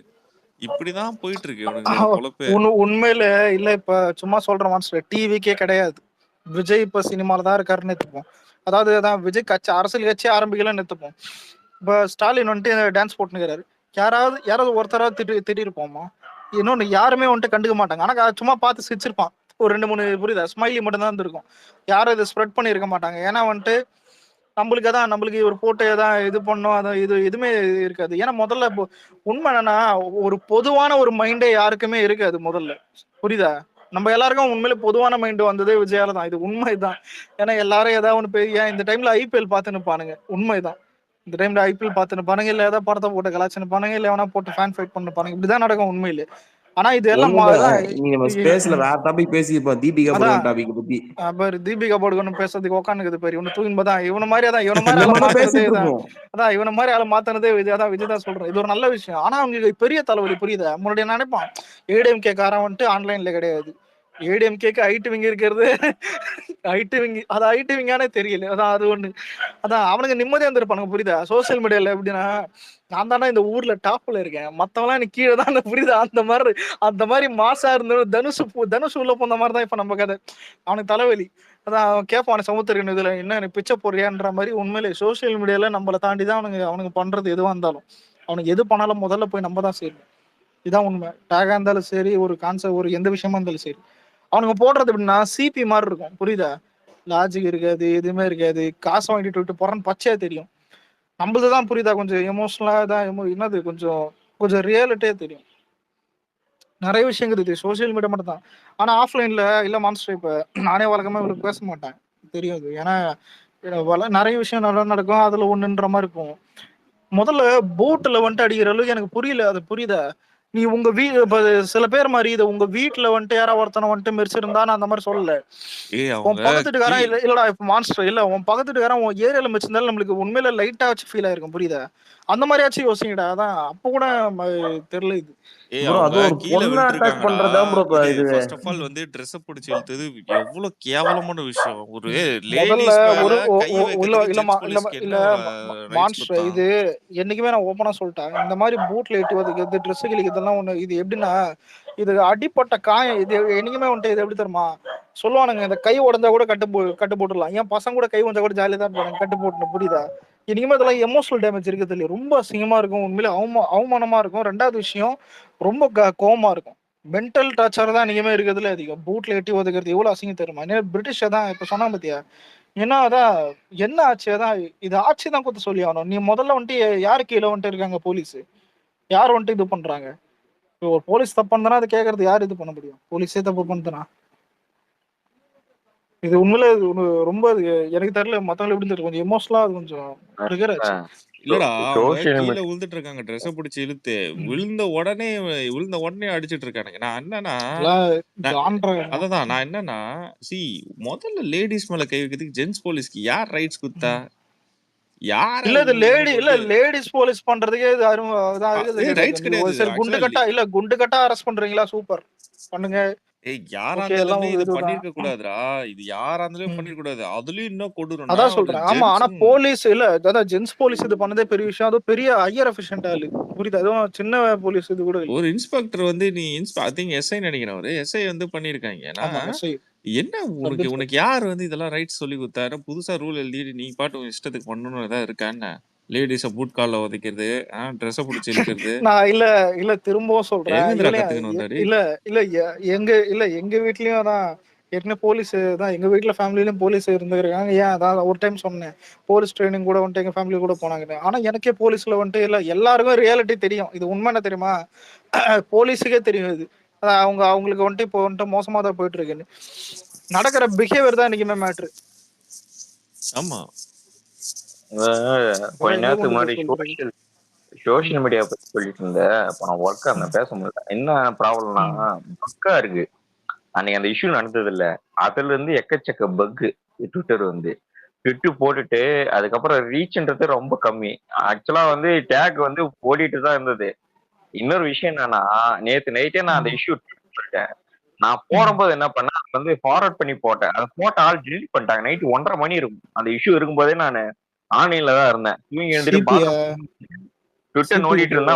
இப்படிதான் போயிட்டு இருக்கு இவனுங்களோட பொழப்பு. உண்மையில இல்ல இப்ப சும்மா சொல்ற மாஸ்டர் டிவிக்கே கிடையாது. விஜய் இப்ப சினிமால தான் இருக்காருன்னு எடுத்துப்போம். அதாவது அதான் விஜய் கட்சி அரசியல் கட்சி ஆரம்பிக்கலன்னு எடுத்துப்போம். இப்ப ஸ்டாலின் வந்துட்டு டான்ஸ் போட்டுனுக்கிறாரு. யாராவது ஒருத்தராவது திட்டிருப்போமா? இன்னொன்னு யாருமே வந்துட்டு கண்டுக்க மாட்டாங்க. ஆனா சும்மா பார்த்து சிரிச்சிருப்பான் ஒரு 2 3 புரியுதா ஸ்மைலி மட்டும் தான் இருந்திருக்கும். யாரும் இதை ஸ்ப்ரெட் பண்ணி இருக்க மாட்டாங்க. ஏன்னா வந்துட்டு நம்மளுக்கு ஒரு போட்டோ தான் இது பண்ணோம், அது இது எதுவுமே இருக்காது. ஏன்னா முதல்ல உண்மை என்னன்னா ஒரு பொதுவான ஒரு மைண்டே யாருக்குமே இருக்காது முதல்ல. புரியுதா? நம்ம எல்லாருக்கும் உண்மையில பொதுவான மைண்ட் வந்ததே விஜயால தான். இது உண்மைதான். ஏன்னா எல்லாரும் ஏதாவது ஒண்ணு ஏன் இந்த டைம்ல ஐபிஎல் பார்த்துன்னு பானுங்க. உண்மைதான். இந்த டைம்ல ஐபிஎல் பார்த்துன்னு பானுங்க, இல்ல ஏதாவது படத்தை போட்டு கலாச்சுன்னு பானுங்க, இல்ல எவனா போட்டு ஃபேன் ஃபைட் பண்ணு பானுங்க. இப்படிதான் நடக்கும் உண்மையிலே. ஆனா இது எல்லாம் நம்ம ஸ்பேஸ்ல வேற டாபிக் பேசிப்போம். தீபிகா படுகோன் டாபிக் பத்தி தீபிகா படுகோன் பேசுறதுக்கு உட்காந்துக்குது பேரு இவனு தூங்கிதான் இவன மாதிரி ஆளை மாத்துறதே அதான் இவன மாதிரி ஆளை மாத்தினதே விஜய் தான் சொல்றேன். இது ஒரு நல்ல விஷயம். ஆனா அவங்களுக்கு பெரிய தலைவலி புரியுதா? முன்னாடி நினைப்பான் ஏடிஎம்கே காரன் வந்துட்டு ஆன்லைன்ல கிடையாது, ஏடிஎம்கேக்கு ஐடி விங் இருக்கிறது ஐடி விங், அது ஐடி விங்கானே தெரியல. அதான் அது ஒண்ணு. அதான் அவனுக்கு நிம்மதியா இருந்திருப்பானுங்க. புரியுதா? சோசியல் மீடியால எப்படின்னா நான் தானே இந்த ஊர்ல டாப்ல இருக்கேன், மத்தவங்களாம் எனக்கு கீழே தான், புரியுதா? அந்த மாதிரி மாசா இருந்தாலும் தனுஷ் உள்ள போன மாதிரி தான் இப்ப நம்ம கதை. அவனுக்கு தலைவலி. அதான் அவன் கேட்பான் சமுத்திரன் இதுல என்ன எனக்கு பிச்சை போடுறியான்ற மாதிரி. உண்மையிலே சோசியல் மீடியால நம்மளை தாண்டி தான் அவனுக்கு பண்றது எதுவா இருந்தாலும். அவனுக்கு எது பண்ணாலும் முதல்ல போய் நம்ம தான் செய்யணும். இதான் உண்மை. டேகா இருந்தாலும் சரி, ஒரு கான்செப்ட், ஒரு எந்த விஷயமா இருந்தாலும் சரி, அவனுங்க போடுறது எப்படின்னா சிபி மாதிரி இருக்கும், புரியுதா? லாஜிக் இருக்காது, எதுவுமே இருக்காது, காசு வாங்கிட்டு விட்டு போறான்னு பச்சையா தெரியும். நம்மளுதுதான் புரியுதா, கொஞ்சம் எமோஷனலா தான், என்னது கொஞ்சம் கொஞ்சம் ரியாலிட்டியே தெரியும். நிறைய விஷயங்கள் இது சோசியல் மீடியா மட்டும் தான். ஆனா ஆஃப்லைன்ல இல்ல மான்ஸ்டர். இப்ப நானே வழக்கமா இவளுக்கு பேச மாட்டேன், தெரியும் அது. ஏன்னா நிறைய விஷயம் நல்லா நடக்கும், அதுல ஒண்ணுன்ற மாதிரி இருக்கும். முதல்ல போட்ல வந்துட்டு அடிக்கிற அளவுக்கு எனக்கு புரியல, அது புரியுதா? நீ உங்க இப்ப சில பேர் மாதிரி இதை உங்க வீட்டுல வந்துட்டு யாரா ஒருத்தனை வந்துட்டு மெரிச்சிருந்தா நான் அந்த மாதிரி சொல்லல. உன் அவங்க பக்கத்து வீட்டுக்காரன் கீழ் இல்லடா இப்ப மான்ஸ்டர் இல்ல, உன் பக்கத்து வீட்டுக்காரன் உன் ஏரியால மெரிச்சிருந்தாலும் நம்மளுக்கு உண்மையில லைட்டா வச்சு ஃபீல் ஆயிருக்கும், புரியுதா? அந்த மாதிரியாச்சும் யோசிங்கடா. அதான் அப்ப கூட தெரியல இது. ப்ரோ அவங்க அது ஒரு கீழே பொண்ணை அட்டாக் விழுந்திருக்காங்கடா. பண்றதா ப்ரோ இது. ஃபர்ஸ்ட் ஆஃப் ஆல் வந்து ட்ரெஸ்ஸை பிடிச்சி இழுத்தது எவ்வளவு கேவலமான விஷயம். ஒரு முதல்ல லேடிஸ் மேல ஒரு கை இல்ல வைக்கிறதுக்கு இல்லமா ஜென்ஸ் இல்ல போலீஸ்க்கு இல்ல என்ன ரைட்ஸ் மான்ஸ்டர், கொடுத்தான்? இது என்னைக்குமே நான் ஓப்பனா சொல்லிட்டேன். இந்த மாதிரி பூட்ல எட்டி ஒதுக்கிறது, ட்ரெஸ் கிழிக்கிறதுலாம் ஒண்ணு. இது எப்படின்னா, இது அடிப்பட்ட காயம். இது என்னைக்குமே வந்துட்டு இது எப்படி தெரியுமா சொல்லுவானுங்க, இந்த கை உடஞ்சா கூட கட்டு போட்டுடலாம். என் பசங்க கூட கை உடஞ்சா கூட ஜாலியா தான் இருப்பாங்க, கட்டு போட்டு, புரியுதா? இனிமே இதெல்லாம் எமோஷனல் டேமேஜ் இருக்குது இல்லையா, ரொம்ப அசிங்கமா இருக்கும், உண்மையிலே அவமானமா இருக்கும். ரெண்டாவது விஷயம், ரொம்ப கோவமா இருக்கும். மென்டல் டார்ச்சர் தான் இனிமே இருக்கிறதுல அதிகம். பூட்ல எட்டி ஒதுக்கிறது எவ்வளவு அசிங்கம் தெரியுமா? பிரிட்டிஷ் தான் இப்ப சொன்னா பத்தியா. ஏன்னா அதான் என்ன ஆச்சு, அதான் இது ஆட்சி தான் கொடுத்து சொல்லி ஆகணும். நீ முதல்ல வந்துட்டு யாரு கீழே வந்துட்டு இருக்காங்க, போலீஸ் யார் வந்துட்டு இது பண்றாங்க? இப்போ ஒரு போலீஸ் தப்பு பண்ணா அதை கேட்கறது யார் இது பண்ண முடியும்? போலீஸே தப்பு பண்ணுறா. இது உண்மையில ரொம்ப எனக்கு தெரியல, மத்தவங்க எப்படி தெரியும், கொஞ்சம் எமோஷனலா அது கொஞ்சம் ட்ரிகர் ஆச்சு. இல்லடா, அவங்க சோசியல் கீழே விழுந்துட்டு இருக்காங்க, ட்ரெஸ்ஸை பிடிச்சி இழுத்து விழுந்த உடனே அடிச்சிட்டு இருக்கானுங்க. நான் என்னன்னா அததான் நான் என்னன்னா முதல்ல லேடிஸ் மேல கை வைக்கிறதுக்கு ஜென்ஸ் போலீஸ்க்கு யார் ரைட்ஸ் கொடுத்தா? யார இல்ல இது லேடிஸ் போலீஸ் பண்றதுக்கே இது ரைட்ஸ் கிடையாது. சரி, குண்டு கட்டா அரெஸ்ட் பண்றீங்களா, சூப்பர் பண்ணுங்க. யாரா ஓகே, எல்லாம் இருந்தாலுமே இது இதுதான். பண்ணிருக்க கூடாதுடா. இது யாரா இருந்தாலும் பண்ணிருக்க கூடாது. அதுலயும் இன்னும் கொடூரம்னா அதான் ஒரு சொல்றேன். ஆமா, ஆனா போலீஸ் இல்ல, அதான் ஜென்ஸ் போலீஸ் இது பண்ணதே பெரிய விஷயம். அதுவும் பெரிய ஹையர் அஃபிஷியன்ட் ஆளு, புரியுது? அதுவும் சின்ன போலீஸ் இது கூட இல்ல. ஒரு இன்ஸ்பெக்டர் வந்து நீ ஐ திங்க் எஸ்ஐ நினைக்கிறேன், ஒரு எஸ்ஐ வந்து பண்ணிருக்காங்க. ஆமா, SI. என்ன உனக்கு யார் வந்து இதெல்லாம் ரைட்ஸ் சொல்லி கொடுத்தாரு? புதுசா ரூல் எழுதி நீ பாட்டு உன் இஷ்டத்துக்கு பண்ணணும் ஏதாவது இருக்கான்னு? லேடிஸ பூட் கால்ல உதைக்கிறது, ட்ரெஸ்ஸை பிடிச்சி இழுக்கிறது. நான் இல்ல திரும்பவும் சொல்றேன், எங்கேருந்துடா கத்துக்கணும் வந்தாரு? இல்ல எங்க வீட்லயும் தான் ஏற்கனவே போலீஸ் தான். எங்க வீட்ல ஃபேமிலிலயும் போலீஸ் இருந்துருக்காங்க. ஏன் அதான் ஒரு டைம் சொன்னேன், போலீஸ் ட்ரைனிங் கூட வந்துட்டு எங்க ஃபேமிலி கூட போனாங்க. ஆனா எனக்கே போலீஸ்ல வந்துட்டு இல்ல, எல்லாருக்கும் ரியாலிட்டி தெரியும். இது உண்மை என்ன தெரியுமா, போலீஸுக்கே தெரியும் இது. அதான் அவங்களுக்கு வந்துட்டு இப்போ வந்துட்டு மோசமா தான் போயிட்டு இருக்குன்னு. நடக்கிற பிஹேவியர் தான் இன்னைக்குமே மேட்ரு. ஆமா, கொஞ்ச நேரத்துக்கு முன்னாடி சோசியல் மீடியா பத்தி சொல்லிட்டு இருந்தேன். அப்ப நான் ஒர்க்கா இருந்தேன், பேச முடியல. என்ன ப்ராப்ளம்னா பக்கா இருக்கு. அன்னைக்கு அந்த இஷ்யூ நடந்தது இல்ல, அதுல இருந்து எக்கச்சக்க பக்கு. ட்விட்டர் வந்து ட்விட்டு போட்டுட்டு அதுக்கப்புறம் ரீச்ன்றது ரொம்ப கம்மி. ஆக்சுவலா வந்து டேக் வந்து ஓடிட்டு தான் இருந்தது. இன்னொரு விஷயம் என்னன்னா, நேத்து நைட்டே நான் அந்த இஷ்யூ சொல்லிட்டேன். நான் போடும்போது என்ன பண்ணேன், அது வந்து ஃபார்வர்ட் பண்ணி போட்டேன். அதை போட்ட ஆள் டிலீட் பண்ணிட்டாங்க. நைட் 1:30 மணி இருக்கும். அந்த இஷ்யூ இருக்கும்போதே நான் ஆன்லைன்ல தான் இருந்தேன். தூங்கி எழுந்துட்டு பாத்ரூம் ட்விட்டர் நோண்டிட்டு இருந்தா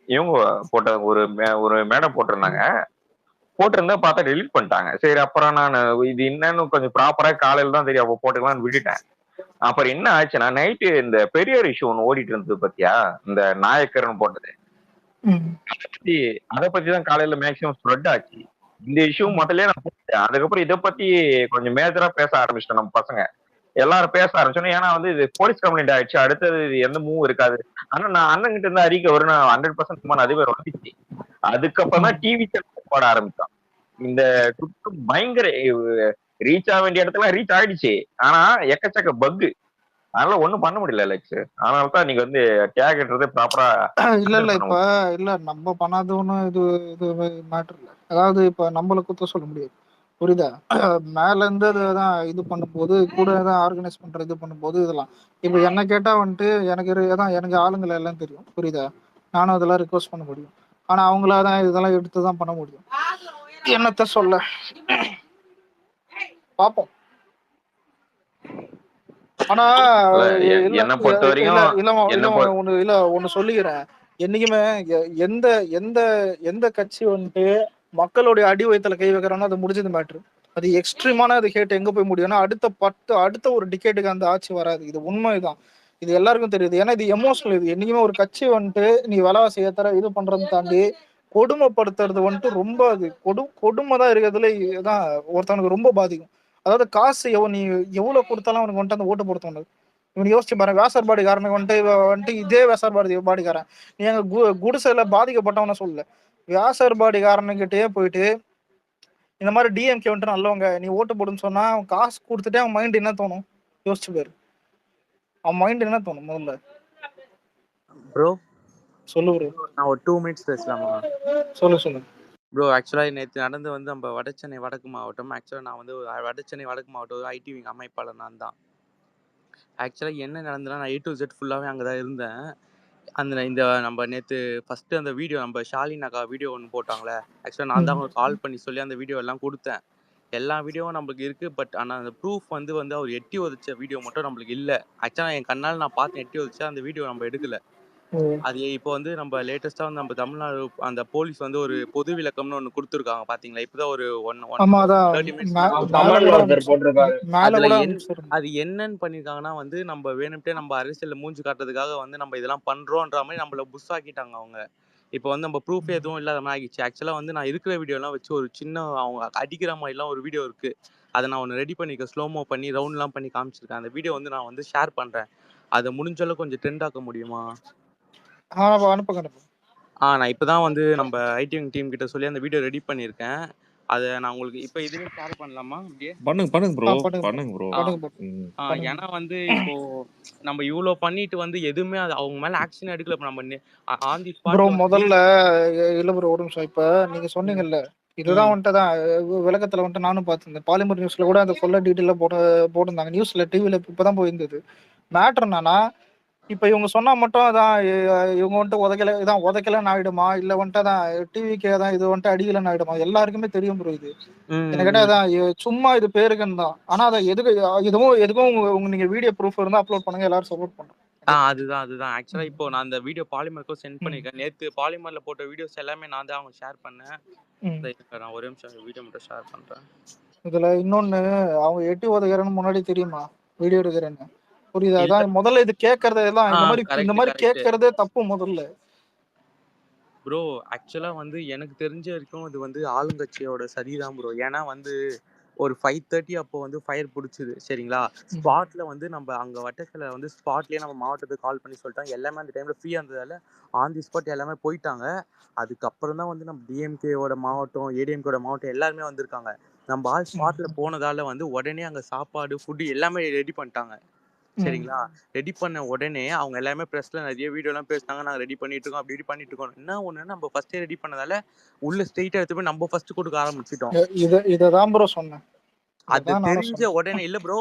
இவங்க போட்ட ஒரு மேடம் போட்டிருந்தா பார்த்தா டெலிட் பண்ணிட்டாங்க. சரி, அப்புறம் நான் இது என்னன்னு கொஞ்சம் ப்ராப்பரா காலையில தான் தெரியும், அப்போ போட்டுக்கலாம்னு விட்டுட்டேன். அப்புறம் என்ன ஆச்சுன்னா, நைட்டு இந்த பெரியார் இஷ்யூ ஒன்று ஓடிட்டு இருந்தது பத்தியா, இந்த நாயக்கர்னு போட்டது. அதை பத்தி தான் காலையில மேக்சிமம் ஸ்ப்ரெட் ஆச்சு. இந்த இஷ்யூ முதல்ல நான் போட்டேன். அதுக்கப்புறம் இதை பத்தி கொஞ்சம் மேஜரா பேச ஆரம்பிச்சிட்டோம் நம்ம பசங்க எல்லாரும் பேச ஆரம்பிச்சோம். ஏன்னா வந்து இது போலீஸ் கம்ப்ளைண்ட் ஆயிடுச்சு, அடுத்தது எந்த மூவும் இருக்காது. ஆனா நான் அண்ணன் கிட்ட இருந்து அறிக்கை வரும் 100% அதுவே வந்துச்சு. அதுக்கப்புறம் தான் டிவி சேனல் போட ஆரம்பிச்சோம். இந்த பயங்கர ரீச் ஆக வேண்டிய இடத்துல ரீச் ஆயிடுச்சு. ஆனா எக்கச்சக்க பக்கு, அதனால ஒண்ணும் பண்ண முடியல லெக்ஸ். அதனாலதான் நீங்க வந்து டேக்ன்றது ப்ராப்பரா இல்ல இப்ப இல்ல நம்ம பண்ணாத ஒண்ணும் இது மேட்டர் இல்ல. அதாவது இப்ப நம்மள குத்த சொல்ல முடியாது, புரியுதா? மேல இருந்து அதுதான் இது பண்ணும்போது கூட தான் ஆர்கனைஸ் பண்ற இது பண்ணும்போது இதெல்லாம் இப்ப என்ன கேட்டா வந்துட்டு எனக்கு ஆளுங்களை எல்லாம் தெரியும், புரியுதா? நானும் அதெல்லாம் ரிக்வஸ்ட் பண்ண முடியும். ஆனா அவங்களாதான் இதெல்லாம் எடுத்துதான் பண்ண முடியும். என்னத்த சொல்ல, பாப்போம். ஆனா இல்ல இல்ல என்னை பொறுத்த இல்ல வரைக்கும் இல்ல என்ன இல்ல ஒண்ணு சொல்லிக்கிறேன். என்னைக்குமே எந்த எந்த எந்த கட்சி வந்துட்டு மக்களுடைய அடி வயித்துல கை வைக்கிறானோ அது முடிஞ்சது மேட்ரு. அது எக்ஸ்ட்ரீமான அது ஹேட் எங்க போய் முடியும்னா அடுத்த ஒரு டிகேட்டுக்கு அந்த ஆட்சி வராது. இது உண்மைதான். இது எல்லாருக்கும் தெரியுது. ஏன்னா இது எமோஷனல். இது என்னைக்குமே ஒரு கட்சி வந்துட்டு நீ விலைவாசி ஏத்தற இது பண்றதை தாண்டி கொடுமைப்படுத்துறது வந்துட்டு ரொம்ப அது கொடுமை தான் இருக்கிறதுல தான் ஒருத்தவனுக்கு ரொம்ப பாதிக்கும். அதாவது காசு நீ எவ்வளவு கொடுத்தாலும் அவனுக்கு வந்துட்டு அந்த ஓட்டு போட தோணுது. இவன் யோசிச்சு பாரு, வேசர்பாடிக்காரனுக்கு வந்துட்டு இதே வேசர்பாடிக்காரன் நீ எங்க குடிசைல பாதிக்கப்பட்டவன சொல்லல, வேசர்பாடிக்காரனுக்கிட்டே போயிட்டு இந்த மாதிரி டிஎம்கே வந்துட்டு நல்லவங்க நீ ஓட்டு போடுன்னு சொன்னா அவன் காசு கொடுத்துட்டே அவன் மைண்ட் என்ன தோணும் யோசிச்சு பாரு. அவன் மைண்ட் என்ன தோணும் முதல்ல ப்ரோ சொல்லு ப்ரோ. நான் ஒரு 2 மினிட்ஸ் பேசலாமா? சொல்லு. ப்ரோ ஆக்சுவலாக நேற்று நடந்து வந்து நம்ம வடசென்னை வடக்கு மாவட்டம். ஆக்சுவலாக நான் வந்து வடசென்னை வடக்கு மாவட்டம் ஐடி விங் அமைப்பாளர் நான் தான். ஆக்சுவலாக என்ன நடந்ததுன்னா நான் A to Z ஃபுல்லாகவே அங்கே தான் இருந்தேன். இந்த நம்ம நேற்று ஃபஸ்ட்டு அந்த வீடியோ நம்ம ஷாலின் அக்கா வீடியோ ஒன்று போட்டாங்களே, ஆக்சுவலாக நான் தான் அவங்க கால் பண்ணி சொல்லி அந்த வீடியோ எல்லாம் கொடுத்தேன். எல்லா வீடியோவும் நம்மளுக்கு இருக்குது. பட் ஆனால் அந்த ப்ரூஃப் வந்து அவர் எட்டி உதைச்ச வீடியோ மட்டும் நம்மளுக்கு இல்லை. ஆக்சுவலாக என் கண்ணால் நான் பார்த்தேன் எட்டி உதைச்சா, அந்த வீடியோ நம்ம எடுக்கலை. அது இப்போ வந்து நம்ம லேட்டஸ்ட்டாக வந்து நம்ம தமிழ்நாடு அந்த போலீஸ் வந்து ஒரு பொது விளக்கம்னு ஒன்று கொடுத்துருக்காங்க பார்த்தீங்களா? இப்போதான் ஒரு 30 மினிட்ஸ் அது என்னன்னு பண்ணியிருக்காங்கன்னா வந்து நம்ம வேணும்ட்டே நம்ம அரசியலில் மூஞ்சி காட்டுறதுக்காக வந்து நம்ம இதெல்லாம் பண்ணுறோன்ற மாதிரி நம்மள புஷ் ஆக்கிட்டாங்க அவங்க. இப்போ வந்து நம்ம ப்ரூஃப் எதுவும் இல்லாத மாதிரி ஆகிடுச்சு. ஆக்சுவலாக வந்து நான் இருக்கிற வீடியோலாம் வச்சு ஒரு சின்ன அவங்க அடிக்கிற மாதிரிலாம் ஒரு வீடியோ இருக்குது. அதை நான் ஒன்று ரெடி பண்ணியிருக்கேன், ஸ்லோமோ பண்ணி ரவுண்ட்லாம் பண்ணி காமிச்சிருக்கேன். அந்த வீடியோ வந்து நான் வந்து ஷேர் பண்ணுறேன். அதை முடிஞ்சளவு கொஞ்சம் ட்ரெண்ட் ஆக்க முடியுமா? அனுப்புங்க. நான் இப்போதான் வந்து நம்ம ஐடி விங் டீம் கிட்ட சொல்லி அந்த வீடியோ ரெடி பண்ணியிருக்கேன். அதை நான் உங்களுக்கு இப்போ இதுலேயும் ஷேர் பண்ணலாமா? அப்படியே பண்ணுங்க ப்ரோ. ஏன்னா வந்து இப்போ நம்ம இவ்வளோ பண்ணிட்டு வந்து எதுவுமே அவங்க மேல ஆக்ஷன் எடுக்கல. இப்போ நம்ம ஆன் தி ப்ரோ ஸ்பாட் முதல்ல இல்ல ப்ரோ ஒரு நிமிஷம். இப்ப நீங்க சொன்னீங்கல்ல இதுதான் வந்துட்டு தான் விளக்கத்துல வந்துட்டு நானும் பார்த்திருந்தேன். பாலிமர் நியூஸ்ல கூட அந்த கொள்ள டீட்டெயில போட்டிருந்தாங்க. நியூஸ்ல டிவில இப்பதான் போயிருந்தது. மேட்டர் என்னன்னா இப்ப இவங்க சொன்னா மட்டும் அதான் இவங்க வந்துட்டு உதைக்கலன்னு ஆயிடுமா, இல்ல வந்துட்டு அதான் டிவிக்கே தான் இது வந்துட்டு அடிக்கலன்னு ஆயிடுமா? எல்லாருக்குமே தெரியும் ப்ரோ. இது என்ன கேட்டா அதான் சும்மா இது பேருக்குன்னு தான். ஆனா அதை எதுக்கும் நீங்க வீடியோ ப்ரூஃப் இருந்தா அப்லோட் பண்ணுங்க, எல்லாரும் சப்போர்ட் பண்றோம். அதுதான் ஆக்சுவலா இப்போ நான் அந்த வீடியோ பாலிமருக்கும் சென்ட் பண்ணிருக்கேன். நேத்து பாலிமர்ல போட்ட வீடியோஸ் எல்லாமே நான் தான் அவங்க ஷேர் பண்ணேன். நான் ஒரே நிமிஷம் வீடியோ மட்டும் ஷேர் பண்றேன். இதுல இன்னொன்னு அவங்க எட்டி உதைக்கிறேன்னு முன்னாடி தெரியுமா வீடியோ எடுக்கிறேன்னு? புரியுதா? அதான் முதல்ல இது கேட்கறது எல்லாம் இந்த மாதிரி கேட்கறதே தப்பு முதல்ல. ப்ரோ ஆக்சுவலா வந்து எனக்கு தெரிஞ்ச வரைக்கும் இது வந்து ஆளுங்கட்சியோட சரிதான் ப்ரோ. ஏன்னா வந்து ஒரு 5:30 அப்போ வந்து ஃபயர் பிடிச்சிது சரிங்களா? ஸ்பாட்ல வந்து நம்ம அங்க வட்டத்துல வந்து ஸ்பாட்லயே நம்ம மாவட்டத்துக்கு கால் பண்ணி சொல்லிட்டாங்க. எல்லாமே அந்த டைம்ல ஃப்ரீயா இருந்ததால ஆன் தி ஸ்பாட் எல்லாமே போயிட்டாங்க. அதுக்கப்புறம் தான் வந்து நம்ம டிஎம்கேவோட மாவட்டம், ஏடிஎம்கேவோட மாவட்டம் எல்லாருமே வந்திருக்காங்க. நம்ம ஆள் ஸ்பாட்ல போனதால வந்து உடனே அங்க சாப்பாடு ஃபுட்டு எல்லாமே ரெடி பண்ணிட்டாங்க சரிங்களா? ரெடி பண்ண உடனே அவங்க எல்லாமே பிரஸ்ல நிறைய வீடியோ எல்லாம் பேசினாங்க. நாங்க ரெடி பண்ணிட்டு இருக்கோம், அப்படி பண்ணிட்டு இருக்கோம். என்ன ஒண்ணு நம்ம ஃபர்ஸ்டே ரெடி பண்ணதால உள்ள ஸ்ட்ரெயிட்டா எடுத்து போய் நம்ம ஃபர்ஸ்ட் கொடுக்க ஆரம்பிச்சிட்டோம். இததான் ப்ரோ சொன்னேன். அது தெரிஞ்ச உடனே இல்ல ப்ரோ,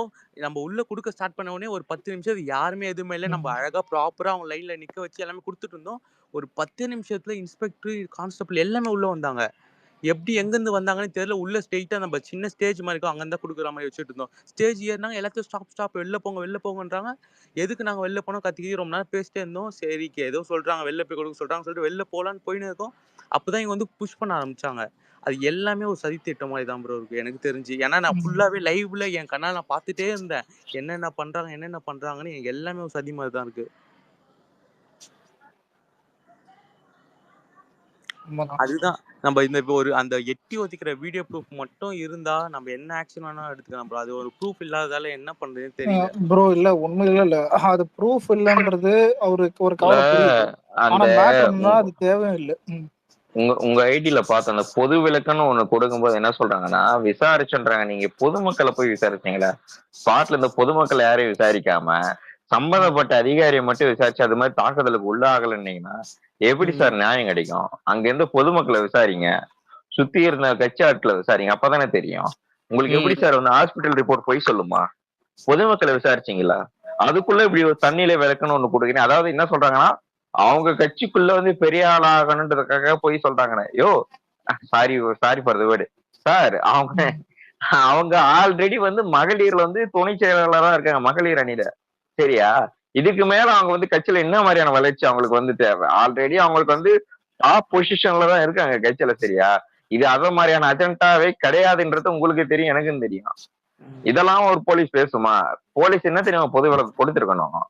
நம்ம உள்ள கொடுக்க ஸ்டார்ட் பண்ண உடனே ஒரு 10 நிமிஷம் யாருமே எதுவுமே இல்லை. நம்ம அழகா ப்ராப்பரா அவங்க லைன்ல நிக்க வச்சு எல்லாமே கொடுத்துட்டு இருந்தோம். ஒரு 10 நிமிஷத்துல இன்ஸ்பெக்டர், கான்ஸ்டபிள் எல்லாமே உள்ள வந்தாங்க. எப்படி எங்கேருந்து வந்தாங்கன்னு தெரியல. உள்ள ஸ்ட்ரெயிட்டா நம்ம சின்ன ஸ்டேஜ் மாதிரி இருக்கும், அங்கே தான் கொடுக்குற மாதிரி வச்சுட்டு இருந்தோம். ஸ்டேஜ் ஏறினாங்க, எல்லாத்தையும் ஸ்டாப் வெளில போங்கன்றாங்க. எதுக்கு நாங்கள் வெளில போனோம்? கத்திக்கிட்டு ரொம்ப நேரம் பேசிட்டே இருந்தோம். சரி ஏதோ சொல்றாங்க வெளில போய் கொடுக்க சொல்றாங்க சொல்லிட்டு வெளில போகலான்னு போயின்னு இருக்கோம். அப்போதான் இவங்க வந்து புஷ் பண்ண ஆரம்பிச்சாங்க. அது எல்லாமே ஒரு சதி திட்டம் மாதிரி தான் ப்ரோ இருக்கு எனக்கு தெரிஞ்சு. ஏன்னா நான் ஃபுல்லாவே லைவ்ல என் கண்ணால் நான் பார்த்துட்டே இருந்தேன். என்னென்ன பண்றாங்கன்னு எல்லாமே ஒரு சதி மாதிரி தான் இருக்கு. அதுதான் நம்ம இப்போ ஒரு அந்த எட்டி ஒத்திக்கிற வீடியோ ப்ரூஃப் மட்டும் இருந்தா நம்ம என்ன ஆக்ஷன் வேணாலும் எடுத்துக்கலாம் ப்ரோ. அது ஒரு ப்ரூஃப் இல்லாததால என்ன பண்றதுன்னு தெரியல ப்ரோ. இல்ல உண்மையில இல்ல அது ப்ரூஃப் இல்லன்றது அவருக்கு ஒரு கவலை புரியுது. ஆனா மேட்டர்னா அது தேவையில்லை. உங்க ஐடியில பார்த்த அந்த பொது விளக்குன்னு ஒண்ணு கொடுக்கும்போது என்ன சொல்றாங்கன்னா விசாரிச்சுன்றாங்க. நீங்க பொதுமக்களை போய் விசாரிச்சீங்களா? ஸ்பாட்ல இந்த பொதுமக்களை யாரையும் விசாரிக்காம சம்பந்தப்பட்ட அதிகாரியை மட்டும் விசாரிச்சு அது மாதிரி தாக்குதலுக்கு உள்ளாகலன்னீங்கன்னா எப்படி சார் நியாயம் கிடைக்கும்? அங்க இருந்து பொதுமக்களை விசாரிங்க, சுத்தி இருந்த கட்சி ஆட்களை விசாரிங்க, அப்பதானே தெரியும். உங்களுக்கு எப்படி சார் வந்து ஹாஸ்பிட்டல் ரிப்போர்ட் போய் சொல்லுமா? பொதுமக்களை விசாரிச்சீங்களா? அதுக்குள்ள இப்படி ஒரு தண்ணியில விளக்குன்னு ஒண்ணு கொடுக்குறீங்க. அதாவது என்ன சொல்றாங்கன்னா அவங்க கட்சிக்குள்ள வந்து பெரிய ஆள் ஆகணுன்றதுக்காக போய் சொல்றாங்கண்ணே. Sorry for the word sir. அவங்க அவங்க ஆல்ரெடி வந்து மகளிர்ல வந்து துணை செயலாளரா இருக்காங்க மகளிர் அணியில. சரியா? இதுக்கு மேல அவங்க வந்து கட்சியில என்ன மாதிரியான வளர்ச்சி அவங்களுக்கு வந்து தேவை? ஆல்ரெடி அவங்களுக்கு வந்து டாப் பொசிஷன்ல தான் இருக்காங்க கட்சியில. சரியா? இது அத மாதிரியான அஜெண்டாவே கிடையாதுன்றது உங்களுக்கு தெரியும், எனக்கும் தெரியும். இதெல்லாம் ஒரு போலீஸ் பேசுமா? போலீஸ் என்ன தெரியுமா பொது விளக்கு கொடுத்திருக்கணும்?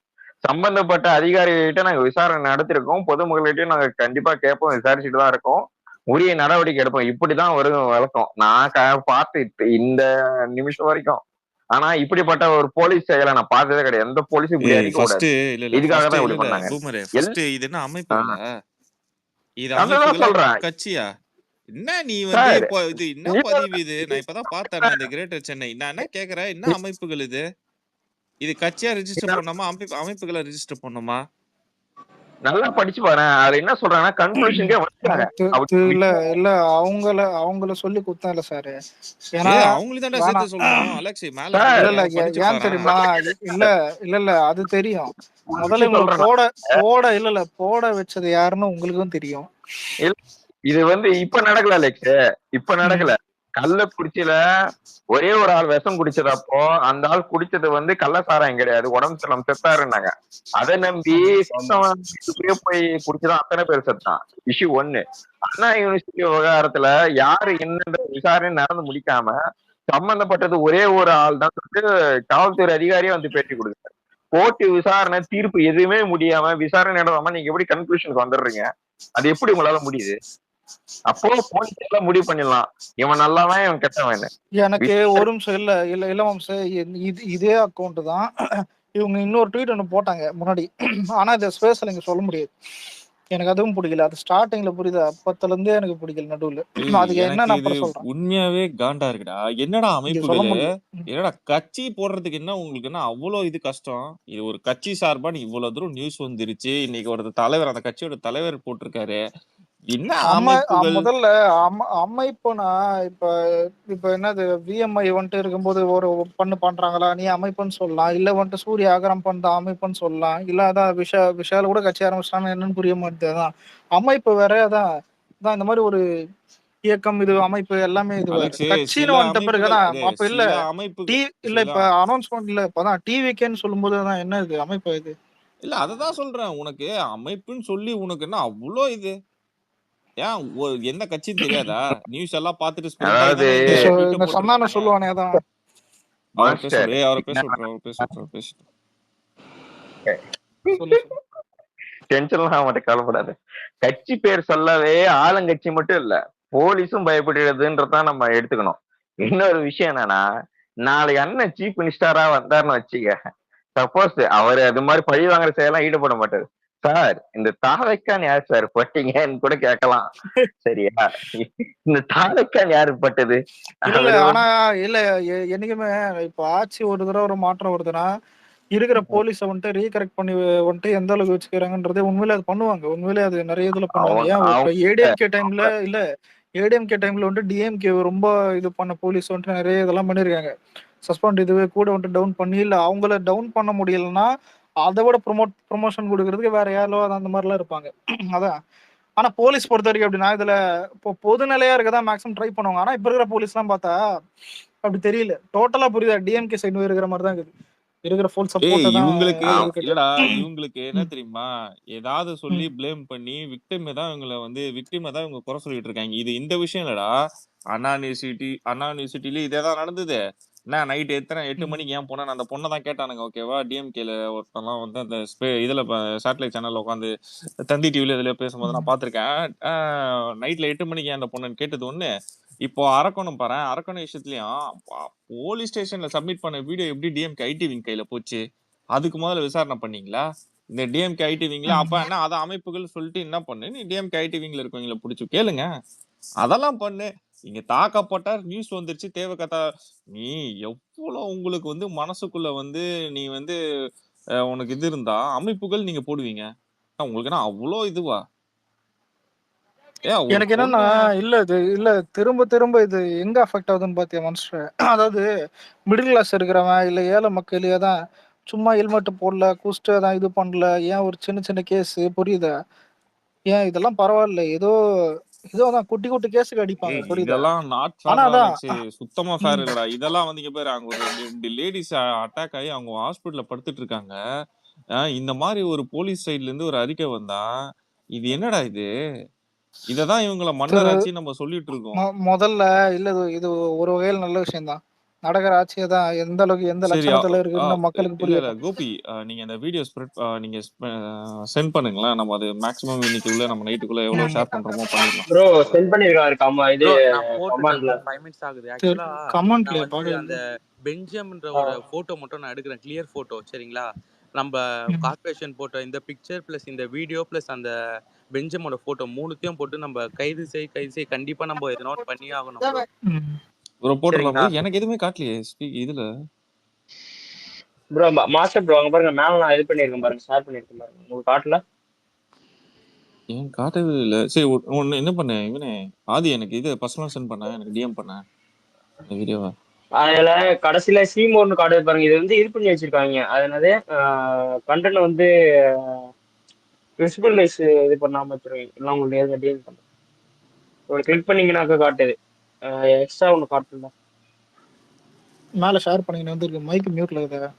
சம்பந்தப்பட்ட அதிகாரிகிட்ட நாங்க விசாரணை நடத்திருக்கோம், பொதுமக்கள்கிட்டயும் நாங்க கண்டிப்பா கேட்போம், விசாரிச்சுட்டு தான் இருக்கோம், உரிய நடவடிக்கை எடுப்போம். இப்படிதான் வரும் வழக்கம். நான் பார்த்து இந்த நிமிஷம் வரைக்கும். ஆனா இப்படிப்பட்ட ஒரு போலீஸ் செயலை நான் பார்த்ததே கிடையாது. எந்த போலீஸும் இப்படி அடிக்க ஃபர்ஸ்ட் கூடாது. இல்ல இல்ல இதுக்காக ஃபர்ஸ்ட் தான் இல்ல இப்படி இல்ல பண்ணாங்க. பூமரே ஃபர்ஸ்ட் இது என்ன அமைப்புகளா? இது அதான் அமைப்புகளா சொல்றேன் கட்சியா? என்ன நீ வந்து சார். இப்போ இது என்ன பதிவு இது? நான் இப்பதான் பார்த்தேன் நான் இந்த கிரேட்டர் சென்னை. நான் என்ன கேக்குறேன், என்ன அமைப்புகள் இது? இது கட்சியா ரெஜிஸ்டர் பண்ணோமா அமைப்புகளை ரெஜிஸ்டர் பண்ணோமா? நல்லா படிச்சு பாரு. அது என்ன சொல்றாங்கன்னா கன்க்ளூஷனுக்கே வந்துட்டாங்க. இல்ல இல்ல அவங்கள சொல்லி குத்தம் இல்ல சார். ஏன்னா அவங்களுக்கு தான்டா சேர்த்து சொல்லணும். அலெக்ஸ் மேல இல்ல ஏன் தெரியுமா? இல்ல இல்ல இல்ல அது தெரியும். முதல்ல இவங்களை போட வச்சது யாருன்னு உங்களுக்கும் தெரியும். இது வந்து இப்ப நடக்கல அலெக்ஸ், இப்ப நடக்கல. கள்ளக்குறிச்சியில ஒரே ஒரு ஆள் விஷம் குடிச்சதப்போ அந்த ஆள் குடிச்சது வந்து கள்ளசாராயம் கிடையாது, உடம்பு சரியில்லாம செத்தாருன்னாங்க. அதை நம்பி போய் குடிச்சுதான் அத்தனை பேர் செத்தான். இஷ்யூ 1. அண்ணா யூனிவர்சிட்டி விவகாரத்துல யாரு என்ன விசாரணை நடந்து முடிக்காம சம்பந்தப்பட்டது ஒரே ஒரு ஆள் தான் சொல்லிட்டு காவல்துறை அதிகாரியே வந்து பேட்டி கொடுக்குறாரு. கோர்ட்டு விசாரணை தீர்ப்பு எதுவுமே முடியாம விசாரணை நடத்தாம நீங்க எப்படி கன்க்ளூஷனுக்கு வந்துடுறீங்க? அது எப்படி உங்களால முடியுது? அப்போ போலீஸ் எல்லாம் முடிவு பண்ணிடலாம், இவன் நல்லவன் இவன் கெட்டவன். எனக்கு ஒரு நிமிஷம் இல்ல இல்ல இல்ல வம்சம், இதே அக்கௌண்ட் தான் இவங்க இன்னொரு ட்வீட் ஒன்று போட்டாங்க முன்னாடி. ஆனா இந்த ஸ்பேஸ்ல இங்க சொல்ல முடியாது. எனக்கு அதுவும் பிடிக்கல. அது ஸ்டார்டிங்ல புரியுதா, அப்பத்துல இருந்தே எனக்கு பிடிக்கல. நடுவுல அதுக்கு என்ன நான் அப்புறம் சொல்றேன். உண்மையாவே காண்டா இருக்குடா. என்னடா அமைப்புகள், என்னடா கட்சி போடுறதுக்கு என்ன உங்களுக்கு என்ன அவ்வளவு இது கஷ்டம்? இது ஒரு கட்சி சார்பா நீ இவ்வளவு தூரம் நியூஸ் வந்துருச்சு. இன்னைக்கு ஒரு தலைவர், அந்த கட்சியோட தலைவர் போட்டிருக்காரு. என்ன முதல்ல அமைப்புனா இப்ப இப்ப என்னது விஎம்ஐ வந்துட்டு இருக்கும்போது ஒரு பண்றாங்களா? நீ அமைப்புன்னு சொல்லலாம். இல்ல வந்துட்டு சூரிய ஆகரம் பண்ற அமைப்புன்னு சொல்லலாம். இல்ல அதான் விஷால கூட கட்சி ஆரம்பிச்சிட்டாங்க, என்னன்னு புரிய மாட்டேது. அதான் அமைப்பு வேற, அதான் இந்த மாதிரி ஒரு இயக்கம், இது அமைப்பு எல்லாமே இது கட்சின்னு வந்துட்ட பிறகுதான். அப்ப இல்ல இல்ல இப்ப அனௌன்ஸ்மெண்ட் இப்பதான் டிவிக்கேன்னு சொல்லும் போது என்ன இது அமைப்பு இது? இல்ல அததான் சொல்றேன். உனக்கு அமைப்புன்னு சொல்லி உனக்கு என்ன அவ்வளோ இது? ஏன் எந்த கட்சின்னு தெரியாதா? நியூஸ் எல்லாம் பார்த்துட்டு சொல்லுவானே அதான். டென்ஷன்லாம் மட்டும் கவலைப்படாது. கட்சி பேர் சொல்லவே ஆளுங்கட்சி மட்டும் இல்ல, போலீஸும் பயப்படுறதுன்றதான் நம்ம எடுத்துக்கணும். இன்னொரு விஷயம் என்னன்னா, நாளைக்கு அண்ணன் சீஃப் மினிஸ்டரா வந்தாருன்னு வச்சுக்க, சப்போஸ் அவரு அது மாதிரி பழி வாங்குற செயலாம் ஈடுபட மாட்டாரு. சார் இந்த தாவைக்கான் யார் சார் பட்டீங்கன்னு கூட கேட்கலாம். சரியா? இந்த தாவைக்கான் யாரு பட்டது? ஆனா இல்ல என்னைக்குமே இப்ப ஆட்சி ஒரு தடவை ஒரு மாற்றம் வருதுன்னா இருக்கிற போலீஸை வந்துட்டு ரீகரெக்ட் பண்ணி வந்துட்டு எந்த அளவுக்கு வச்சுக்கிறாங்கன்றதே உண்மையிலே அது பண்ணுவாங்க. உண்மையிலே அது நிறைய இதுல பண்ணுவாங்க. ஏன் இப்ப ஏடிஎம்கே டைம்ல இல்ல ஏடிஎம்கே டைம்ல வந்துட்டு டிஎம்கே ரொம்ப இது பண்ண போலீஸ் வந்துட்டு நிறைய இதெல்லாம் பண்ணிருக்காங்க. சஸ்பெண்ட் இதுவே கூட வந்துட்டு டவுன் பண்ணி, இல்ல அவங்கள டவுன் பண்ண முடியலன்னா அதை விட ப்ரொமோஷன் கொடுக்கறதுக்கு வேற யாரோ அந்த மாதிரிலாம் இருப்பாங்க. அதான். ஆனா போலீஸ் பொறுத்த வரைக்கும் அப்படின்னா இதுல இப்போ பொதுநிலையா இருக்கதான் மேக்ஸிமம் ட்ரை பண்ணுவாங்க. ஆனா இப்ப இருக்கிற போலீஸ் எல்லாம் பார்த்தா அப்படி தெரியல. டோட்டலா புரியுதா? டிஎம்கே சைடு இருக்கிற மாதிரி தான் இருக்குது. இருக்கிற ஃபுல் சப்போர்ட் தான். இவங்களுக்கு என்ன தெரியுமா, ஏதாவது சொல்லி ப்ளேம் பண்ணி விக்டிமை தான் இவங்க குறை சொல்லிட்டு இருக்காங்க. இது இந்த விஷயம் இல்லடா. அண்ணா யூனிவர்சிட்டில இதேதான் நடந்தது. நான் நைட் 8 மணிக்கு ஏன் போனேன், அந்த பொண்ணை தான் கேட்டானுங்க. ஓகேவா? டிஎம்கேல ஒருத்தெல்லாம் வந்து அந்த இதுல சேட்டலைட் சேனல்ல உட்காந்து தந்தி டிவில இதுல பேசும்போது நான் பாத்திருக்கேன். நைட்ல 8 மணிக்கு ஏன் அந்த பொண்ணுன்னு கேட்டது ஒண்ணு. இப்போ அரக்கணும் பாரு, அரக்கணும் விஷயத்துலயும் போலீஸ் ஸ்டேஷன்ல சப்மிட் பண்ண வீடியோ எப்படி டிஎம்கே ஐடி விங் கையில போச்சு? அதுக்கு முதல்ல விசாரணை பண்ணீங்களா? இந்த டிஎம்கே ஐடி விங்ல அப்ப என்ன அதை அமைப்புகள் சொல்லிட்டு என்ன பண்ணு, நீ டிஎம்கே ஐடி விங்ல இருக்கவங்கள பிடிச்சு கேளுங்க. அதெல்லாம் பண்ணு. இங்க தாக்கப்பட்ட நியூஸ் வந்துருச்சு, தேவை கதா. நீ எவ்வளவு உங்களுக்கு வந்து மனசுக்குள்ள வந்து நீ வந்து உனக்கு இது இருந்தா அமைப்புகள் நீங்க போடுவீங்க. உங்களுக்கு என்ன அவ்வளோ இதுவா? எனக்கு என்னன்னா இல்ல திரும்ப இது எங்க அஃபெக்ட் ஆகுதுன்னு பாத்தியா மனுஷன்? அதாவது மிடில் கிளாஸ் இருக்கிறவன் இல்ல ஏழை மக்களே தான் சும்மா ஹெல்மெட் போடல, குஸ்ட் தான் இது பண்ணல, ஏன் ஒரு சின்ன கேஸ் புரியுதா? ஏன் இதெல்லாம் பரவாயில்ல, ஏதோ இதுதான் குட்டி குட்டி கேஸுக்கு அடிப்பாங்க, ஏய் புரியுதா? இதெல்லாம் நாட் ஆனா ஃபேர்டா அதான் லெக்ஸி, சுத்தமா ஃபேர் ம். இல்லடா. இதெல்லாம் வந்து இங்க பாரு, அங்க ஒரு 2 லேடிஸ் அட்டாக் ஆகி அவங்க ஹாஸ்பிட்டல்ல படுத்துட்டு இருக்காங்க. இந்த மாதிரி ஒரு போலீஸ் சைடுல இருந்து ஒரு அறிக்கை வந்தா இது என்னடா இது? இததான் இவங்கள திரு மன்னராட்சி நம்ம சொல்லிட்டு இருக்கோம். முதல்ல இல்ல இது ஒரு வகையில் நல்ல விஷயம் தான். நடக்கிற ஆட்சியை தான் எந்த அளவுக்கு எந்த சரி லட்சணத்துல இருக்குன்னு மக்களுக்கு இல்ல இல்ல புரியட்டும். கோபி, நீங்க அந்த வீடியோ நீங்க சென்ட் பண்ணுங்களேன். நம்ம அது மேக்ஸிமம் இன்னைக்குள்ள நம்ம நைட்டுக்குள்ள எவ்வளவு ஷேர் பண்றோமோ பண்ணிடலாம். ப்ரோ சென்ட் பண்ணிருக்காரு இது ப்ரோ நான் போட்டுட்டேன் கமாண்ட்ல. ப்ரோ, 5 மினிட்ஸ் ஆகுது. ஆக்சுவலா நான் கமெண்ட்ல வந்து பாக்க அந்த பென்ஜம்ன்ற ஒரு போட்டோ மட்டும் நான் எடுக்கிறேன், கிளியர் போட்டோ, சரிங்களா? நம்ம கார்பரேஷன் போட்டோ இந்த பிக்சர் பிளஸ் இந்த வீடியோ பிளஸ் அந்த பெஞ்சமோட போட்டோ மூணுத்தையும் போட்டு நம்ம கைது செய் கண்டிப்பா நம்ம எதனா ஒன்று பண்ணியே ஆகணும் ப்ரோ, ஒரு போட்டுடலாம். சரிங்களா? எனக்கு எதுவுமே காட்டலையே இதுல. ப்ரோ மாஸ்டர் ப்ரோ அங்க பாருங்க, மேல நான் இது பண்ணிருக்கேன் பாருங்க, ஷேர் பண்ணிருக்கேன் பாருங்க, உங்களுக்கு காட்டல? ஏன் காட்டவே இல்ல. சரி ஒன்னு என்ன பண்ணேன் இவனே ஆதி, எனக்கு இது பர்சனல் சென்ட் பண்ண, எனக்கு டிஎம் பண்ண இந்த வீடியோவை. அதுல கடைசியில சீமோன்னு காட்டு பாருங்க, இது இது பண்ணி வச்சிருக்காங்க. அது என்னது கண்டென்ட் விசிபிளைஸ் இது பண்ணாம வச்சிருக்கீங்க, எல்லாம் உங்களுக்கு டீல் பண்ணுறேன். ஒரு கிளிக் பண்ணீங்கன்னாக்க காட்டுது, எக்ஸ்ட்ரா ஒன்று காட்டுல. மேல ஷேர் பண்ணிக்கிட்டு வந்துருக்கு. மைக் மியூட்ல இருக்குதா?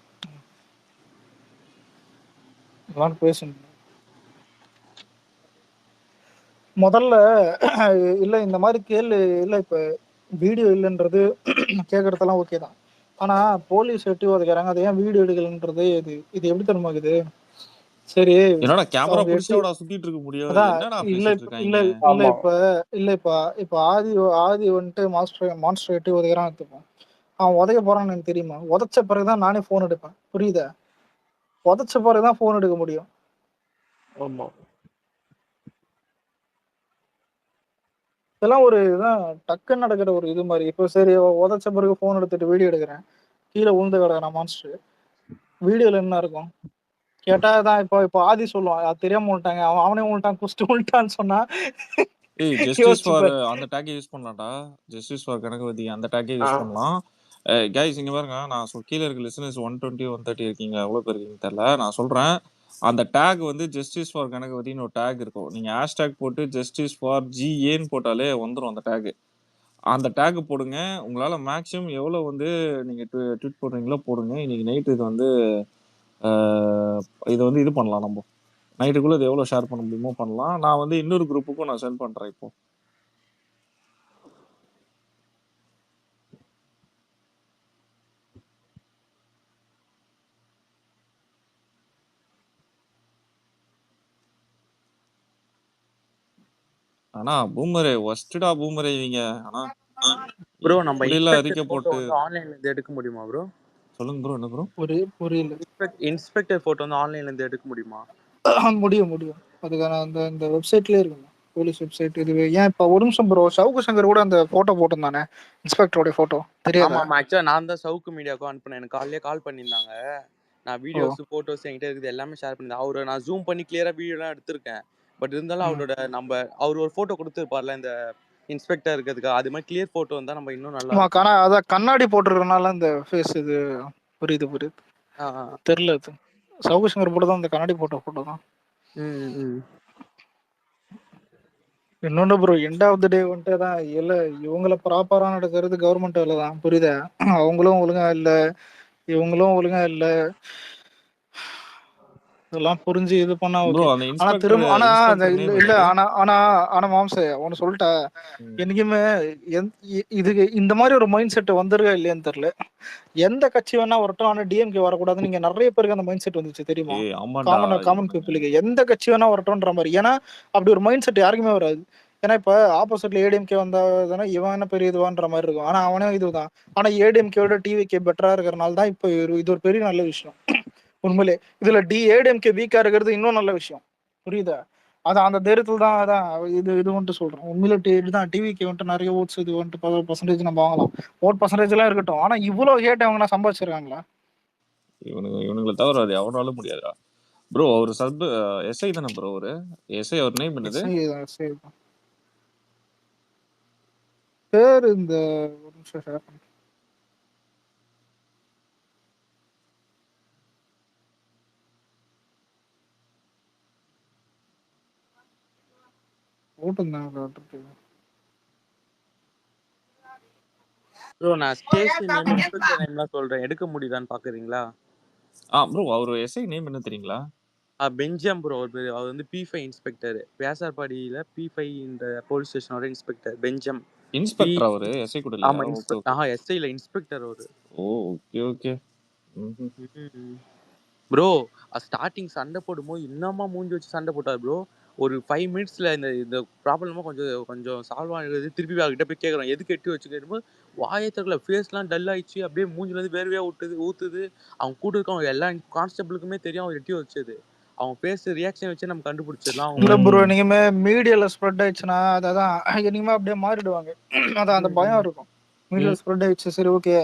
பேசணும் முதல்ல. இல்ல இந்த மாதிரி கேள்வி இல்ல. இப்ப வீடியோ இல்லைன்றது கேட்கறதெல்லாம் ஓகே தான். ஆனா போலீஸ் எட்டி உதைக்கிறாங்க, அதை ஏன் வீடியோ எடுக்கலன்றது இது இது எப்படி தெரியுமாக்குது? சரி என்னடா கேமரா அவங்க எட்டி பிடிச்சோட சுத்திட்டு இருக்க முடியும்? அதான் என்னடா இல்ல பேசிட்டு இப்ப இல்ல இருக்காங்க? இல்ல ஆமா இப்ப இல்ல இப்ப இப்ப ஆதி வந்துட்டு மாஸ்டர் எட்டி உதைக்கிறான் எடுத்துப்போம். அவன் உதைக்க போறான்னு எனக்கு தெரியுமா? உதைச்ச பிறகுதான் நானே போன் எடுப்பேன், புரியுதா? உதைச்ச பிறகுதான் போன் எடுக்க முடியும். ஆமா இதெல்லாம் ஒரு இதான் டக்குன்னு நடக்கிற ஒரு இது மாதிரி. இப்போ சரி உதச்ச பிறகு போன் எடுத்துட்டு வீடியோ எடுக்கிறேன், கீழே உழுந்து கிடக்குறான் மான்ஸ்டர், வீடியோல என்ன இருக்கும் கேட்டா தான். இப்போ இப்போ ஆதி சொல்லுவான், அது தெரியாம விட்டாங்க, அவனே விட்டான், குஸ்ட் விட்டான்னு சொன்னா ஏய் ஜஸ்டிஸ் ஃபார் யோசிச்சுப்பாரு. அந்த டேக்கை யூஸ் பண்ணலாம்டா. ஜஸ்டிஸ் ஃபார் கனகவதி அந்த டேக்கை யூஸ் பண்ணலாம். கைஸ் இங்க பாருங்க, நான் கீழே இருக்க லிசனர்ஸ் 120 130 இருக்கீங்க, எவ்வளவு பேர் இருக்கீங்க தெரியல. நான் சொல்றேன், அந்த டேக் வந்து ஜஸ்டிஸ் ஃபார் கனகவதினு ஒரு டேக் இருக்கும். நீங்க ஹேஷ்டேக் போட்டு ஜஸ்டிஸ் ஃபார் ஜிஏன்னு போட்டாலே வந்துடும் அந்த டேக். அந்த டேக் போடுங்க. உங்களால மேக்ஸிமம் எவ்வளவு வந்து நீங்க ட்வீட் போடுறீங்களோ போடுங்க. இன்னைக்கு நைட் இது வந்து இதை வந்து இது பண்ணலாம். நம்ம நைட்டுக்குள்ள இது எவ்வளவு ஷேர் பண்ண முடியுமோ பண்ணலாம். நான் வந்து இன்னொரு குரூப்புக்கும் நான் சென்ட் பண்றேன் இப்போ. ஆனா பூமரே ஒஸ்டடா பூமரே இவங்க. ஆனா ப்ரோ நம்ம இப்படி எல்லாம் அறிக்கை இன்ஸ்பெக்டர் போட்டோ போட்டு வந்து ஆன்லைன்ல இருந்து எடுக்க முடியுமா ப்ரோ? சொல்லுங்க ப்ரோ. என்ன ப்ரோ? புரியல. இன்ஸ்பெக்டர் போட்டோ வந்து ஆன்லைன்ல இருந்து எடுக்க முடியுமா? முடியும் முடியும். அதுக்கான அந்த இந்த வெப்சைட்லயே இருக்குங்க, போலீஸ் வெப்சைட். இது ஏன் இப்ப ஒரு நிமிஷம் ப்ரோ, சவுக்கு சங்கர் கூட அந்த போட்டோ போட்டிருந்தானே, இன்ஸ்பெக்டரோட போட்டோ, தெரியாதா? ஆமா ஆக்சுவலா நான் தான் சவுக்கு மீடியாவுக்கும் அனுப்பினேன். எனக்கு காலையிலே கால் பண்ணியிருந்தாங்க. நான் ஓ வீடியோஸ் போட்டோஸ் என்கிட்ட இருக்குது எல்லாமே ஷேர் பண்ணியிருந்தேன். அவரை நான் ஜூம் பண்ணி கிளியரா வீடியோலாம் எடுத்திருக்கேன். பட் இருந்தாலும் அவரோட அவர் ஒரு போட்டோ கொடுத்துருப்பார்ல இந்த இன்ஸ்பெக்டர் இருக்கிறதுக்கு, அது மாதிரி கிளியர் போட்டோ வந்தா நம்ம இன்னும் நல்லா ஆமா, இருக்கும். அதான் கண்ணாடி போட்டிருக்கனால இந்த ஃபேஸ் இது. புரியுது புரியுது. தெரியல, அது சவுக்கு சங்கர் போட்டு தான் அந்த கண்ணாடி போட்டோ தான். இன்னொன்னு ப்ரோ, எண்ட் ஆஃப் த டே வந்துட்டு தான் இல்ல, இவங்கள ப்ராப்பரா நடக்கிறது கவர்மெண்ட் வேலை தான், புரியுதா? அவங்களும் ஒழுங்கா இல்ல, இவங்களும் ஒழுங்கா இல்ல, இதெல்லாம் புரிஞ்சு இது பண்ணா ப்ரோ ஓகே. அந்த ஆனா திரும்ப ஆனா இன்ஸ்பெக்டர் இல்ல நேம் இல்ல என்னது? ஆனா மாம்சே ஒன்னு சொல்லிட்டா, என்னைக்குமே இதுக்கு இந்த மாதிரி ஒரு மைண்ட் செட் வந்துருக்கா இல்லையான்னு தெரியல. எந்த கட்சி வேணா வரட்டும், ஆனா டிஎம்கே வரக்கூடாதுன்னு நீங்க நிறைய பேருக்கு அந்த மைண்ட் செட் வந்துச்சு தெரியுமா? ஏய் ஆமாண்டா. காமன் பீப்புளுக்கு எந்த கட்சி வேணா வரட்டும்ன்ற மாதிரி. ஏன்னா அப்படி ஒரு மைண்ட் செட் யாருக்குமே வராது. ஏன்னா இப்ப ஆப்போசிட்ல ஏடிஎம்கே வந்தாதானே இவன் என்ன பெரிய இதுவான்ற மாதிரி இருக்கும். ஆனா அவனே இதுதான். ஆனா ஏடிஎம்கேவோட டிவிகே பெட்டரா இருக்கிறனால தான் இப்போ இது ஒரு பெரிய நல்ல விஷயம் உண்மையிலே. இதுல ஏடிஎம்கே வீக்கா இருக்கிறது இன்னும் நல்ல விஷயம், புரியுதா? அதான் அந்த தைரியத்துல தான் அதான் இது வந்துட்டு சொல்றேன். உண்மையில இதுதான் டிவிக்கு வந்துட்டு நிறைய ஓட்ஸ் இது வந்துட்டு 10% நம்ம வாங்கலாம். ஓட் பர்சன்டேஜ் எல்லாம் இருக்கட்டும், ஆனா இவ்வளவு ஹேட் அவங்க சம்பாதிச்சிருக்காங்களா? இவனுங்களை தவிர அது எவனாலும் முடியாதுடா ப்ரோ. அவர் எஸ்ஐ தானே ப்ரோ? ஒரு எஸ்ஐ, அவர் நேம் என்னது? பேர் இந்த ஒரு நிமிஷம் ஷேர் பண்ணு. ப்ரோ நான் ஸ்டேஷன் நேம் இன்ஸ்பெக்டர் நேம்லாம் சொல்றேன், எடுக்க முடியுதான்னு பாக்குறீங்களா? ப்ரோ அவர் எஸ்ஐ நேம் என்ன தெரியுங்களா? பெஞ்சம் ப்ரோ அவர் வந்து P5 இன்ஸ்பெக்டர், வியாசார்பாடியில P5 இந்த போலீஸ் ஸ்டேஷனோட இன்ஸ்பெக்டர் பெஞ்சம். இன்ஸ்பெக்டர் அவரு எஸ்ஐ கூட இல்லையா? ஆமா ஓகே ஓகே. எஸ்ஐ இல்ல இன்ஸ்பெக்டர் அவரு. Okay okay. ப்ரோ ஸ்டார்டிங் சண்டை போடும்போது இன்னமா மூஞ்சி வச்சு சண்டை போட்டார் ப்ரோ. ஒரு 5 மினிட்ஸ்ல இந்த ப்ராப்ளமா கொஞ்சம் சால்வ் ஆகுது. திருப்பி அவர்கிட்ட போய் கேட்குறோம் எதுக்கு எட்டி வச்சு கேட்கும்போது வாயை தரல, ஃபேஸ்லாம் டல் ஆயிடுச்சு, அப்படியே மூஞ்சிலேருந்து வேர்வையா ஊத்துது. அவங்க கூட இருக்கவங்க எல்லா கான்ஸ்டபிளுக்குமே தெரியும் அவர் எட்டி வச்சது. அவங்க ஃபேஸ் ரியாக்ஷன் வச்சு நம்ம கண்டுபிடிச்சிடலாம். இல்ல ப்ரோ, இனிமே மீடியால ஸ்ப்ரெட் ஆயிடுச்சுன்னா அதான் இனிமே அப்படியே மாறிடுவாங்க. அதான் அந்த பயம் இருக்கும். மீடியால ஸ்ப்ரெட் ஆயிடுச்சு, சரி ஓகே.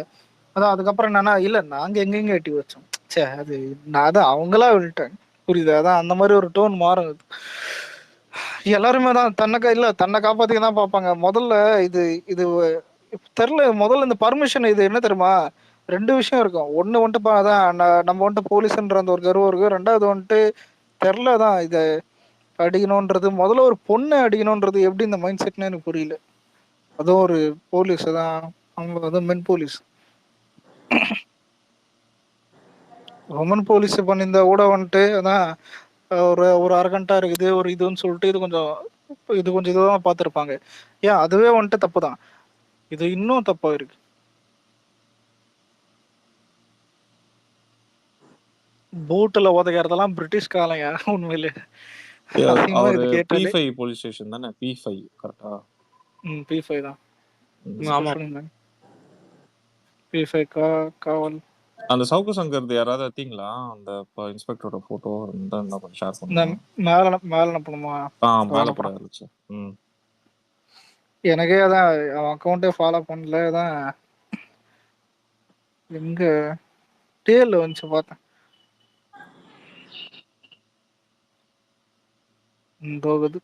அதான் அதுக்கப்புறம் என்னன்னா, இல்ல நாங்க எங்கெங்க எட்டி வச்சோம், சே அது நான் அதான் அவங்களா விட்டுட்டேன், புரியுது. அதான் அந்த மாதிரி ஒரு டோன் மாறும். எல்லாருமே தான் தன்னை காப்பாத்திக்க தான் பார்ப்பாங்க. முதல்ல இது இது தெரியல. முதல்ல இந்த பர்மிஷன் இது என்ன தெரியுமா, 2 விஷயம் இருக்கும். ஒண்ணு வந்துட்டு அதான் நம்ம வந்துட்டு போலீஸ்ன்ற அந்த ஒரு கர்வம் இருக்கு. 2வது வந்துட்டு தெரில தான் இதை அடிக்கணும்ன்றது. முதல்ல ஒரு பொண்ணை அடிக்கணும்ன்றது எப்படி இந்த மைண்ட் செட்னு எனக்கு புரியல. அதுவும் ஒரு போலீஸ் தான், அவங்க அதுவும் மென் போலீஸ். உமன் போலீஸ் பண்ணியிருந்தா கூட வந்துட்டு அதான் ஒரு அரகண்டா இருக்குது, ஒரு இதுன்னு சொல்லிட்டு இது கொஞ்சம் இதுதான் பார்த்துருப்பாங்க. ஏன் அதுவே வந்துட்டு தப்பு தான், இது இன்னும் தப்பா இருக்கு. பூட்டில் உதைக்கிறதெல்லாம் பிரிட்டிஷ் காலையா உண்மையிலே. அவரு P5 போலீஸ் ஸ்டேஷன் தானே? P5 கரெக்டா? P5 தான். ஆமா P5 காவல். அந்த சவுக்கு சங்கர் யாராவது எடுத்தீங்களா? அந்த இன்ஸ்பெக்டரோட போட்டோ இருந்தா என்ன கொஞ்சம் ஷேர் பண்ணுங்க. மேல அனுப்பணுமா? மேல கூட இருந்துச்சு. எனக்கே அதான் அவன் அக்கௌண்ட்டே ஃபாலோ பண்ணல. தான் எங்க டேல்ல வந்துச்சு பார்த்தேன். போகுது.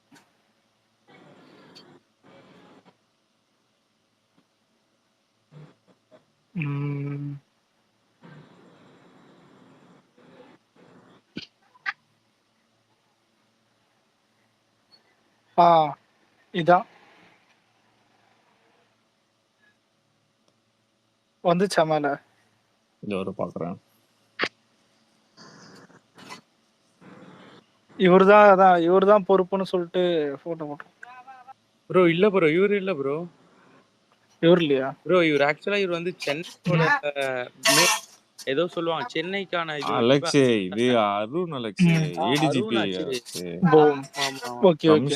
இதான் வந்துச்சா மேல? இதோ பாக்குறேன். இவர்தான் பொறுப்புன்னு சொல்லிட்டு போட்டோ போட்டோம். ப்ரோ இல்ல ப்ரோ, இவர் இல்ல ப்ரோ. இவர் இல்லையா ப்ரோ? இவர் ஆக்சுவலா இவர் வந்து சென்னையோட ஏதோ சொல்லுவாங்க சென்னைக்கான இது அலெக்ஸ், இது Arun Alex, ADGP okay okay.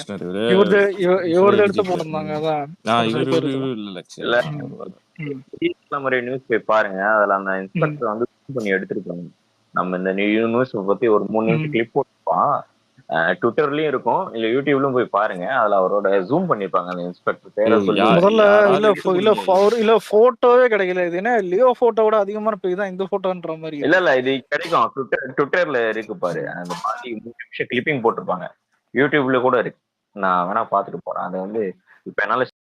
இவரது எடுத்து போட்டிருந்தாங்க. அதான் மாதிரி நியூஸ் போய் பாருங்க. அதுல அந்த இன்ஸ்பெக்டர் வந்து பண்ணி எடுத்திருக்காங்க. நம்ம இந்த நியூஸ் பத்தி ஒரு 3 நிமிஷம் கிளிப் போட்டுப்பான். ட்விட்டர்லயும் இருக்கும், இல்ல யூடியூப்லயும் போய் பாருங்க. அதுல அவரோட ஜூம் பண்ணிருப்பாங்க அந்த இன்ஸ்பெக்டர் பேரை சொல்லி. இல்ல போட்டோவே கிடைக்கல. இது என்ன லியோ போட்டோவோட அதிகமான பேர் தான் இந்த போட்டோன்ற மாதிரி. இல்ல இது கிடைக்கும், ட்விட்டர்ல இருக்கு பாரு. அந்த மாதிரி 3 நிமிஷம் கிளிப்பிங் போட்டிருப்பாங்க. யூடியூப்ல கூட இருக்கு. நான் வேணா பாத்துட்டு போறேன். அது வந்து இப்ப என்னால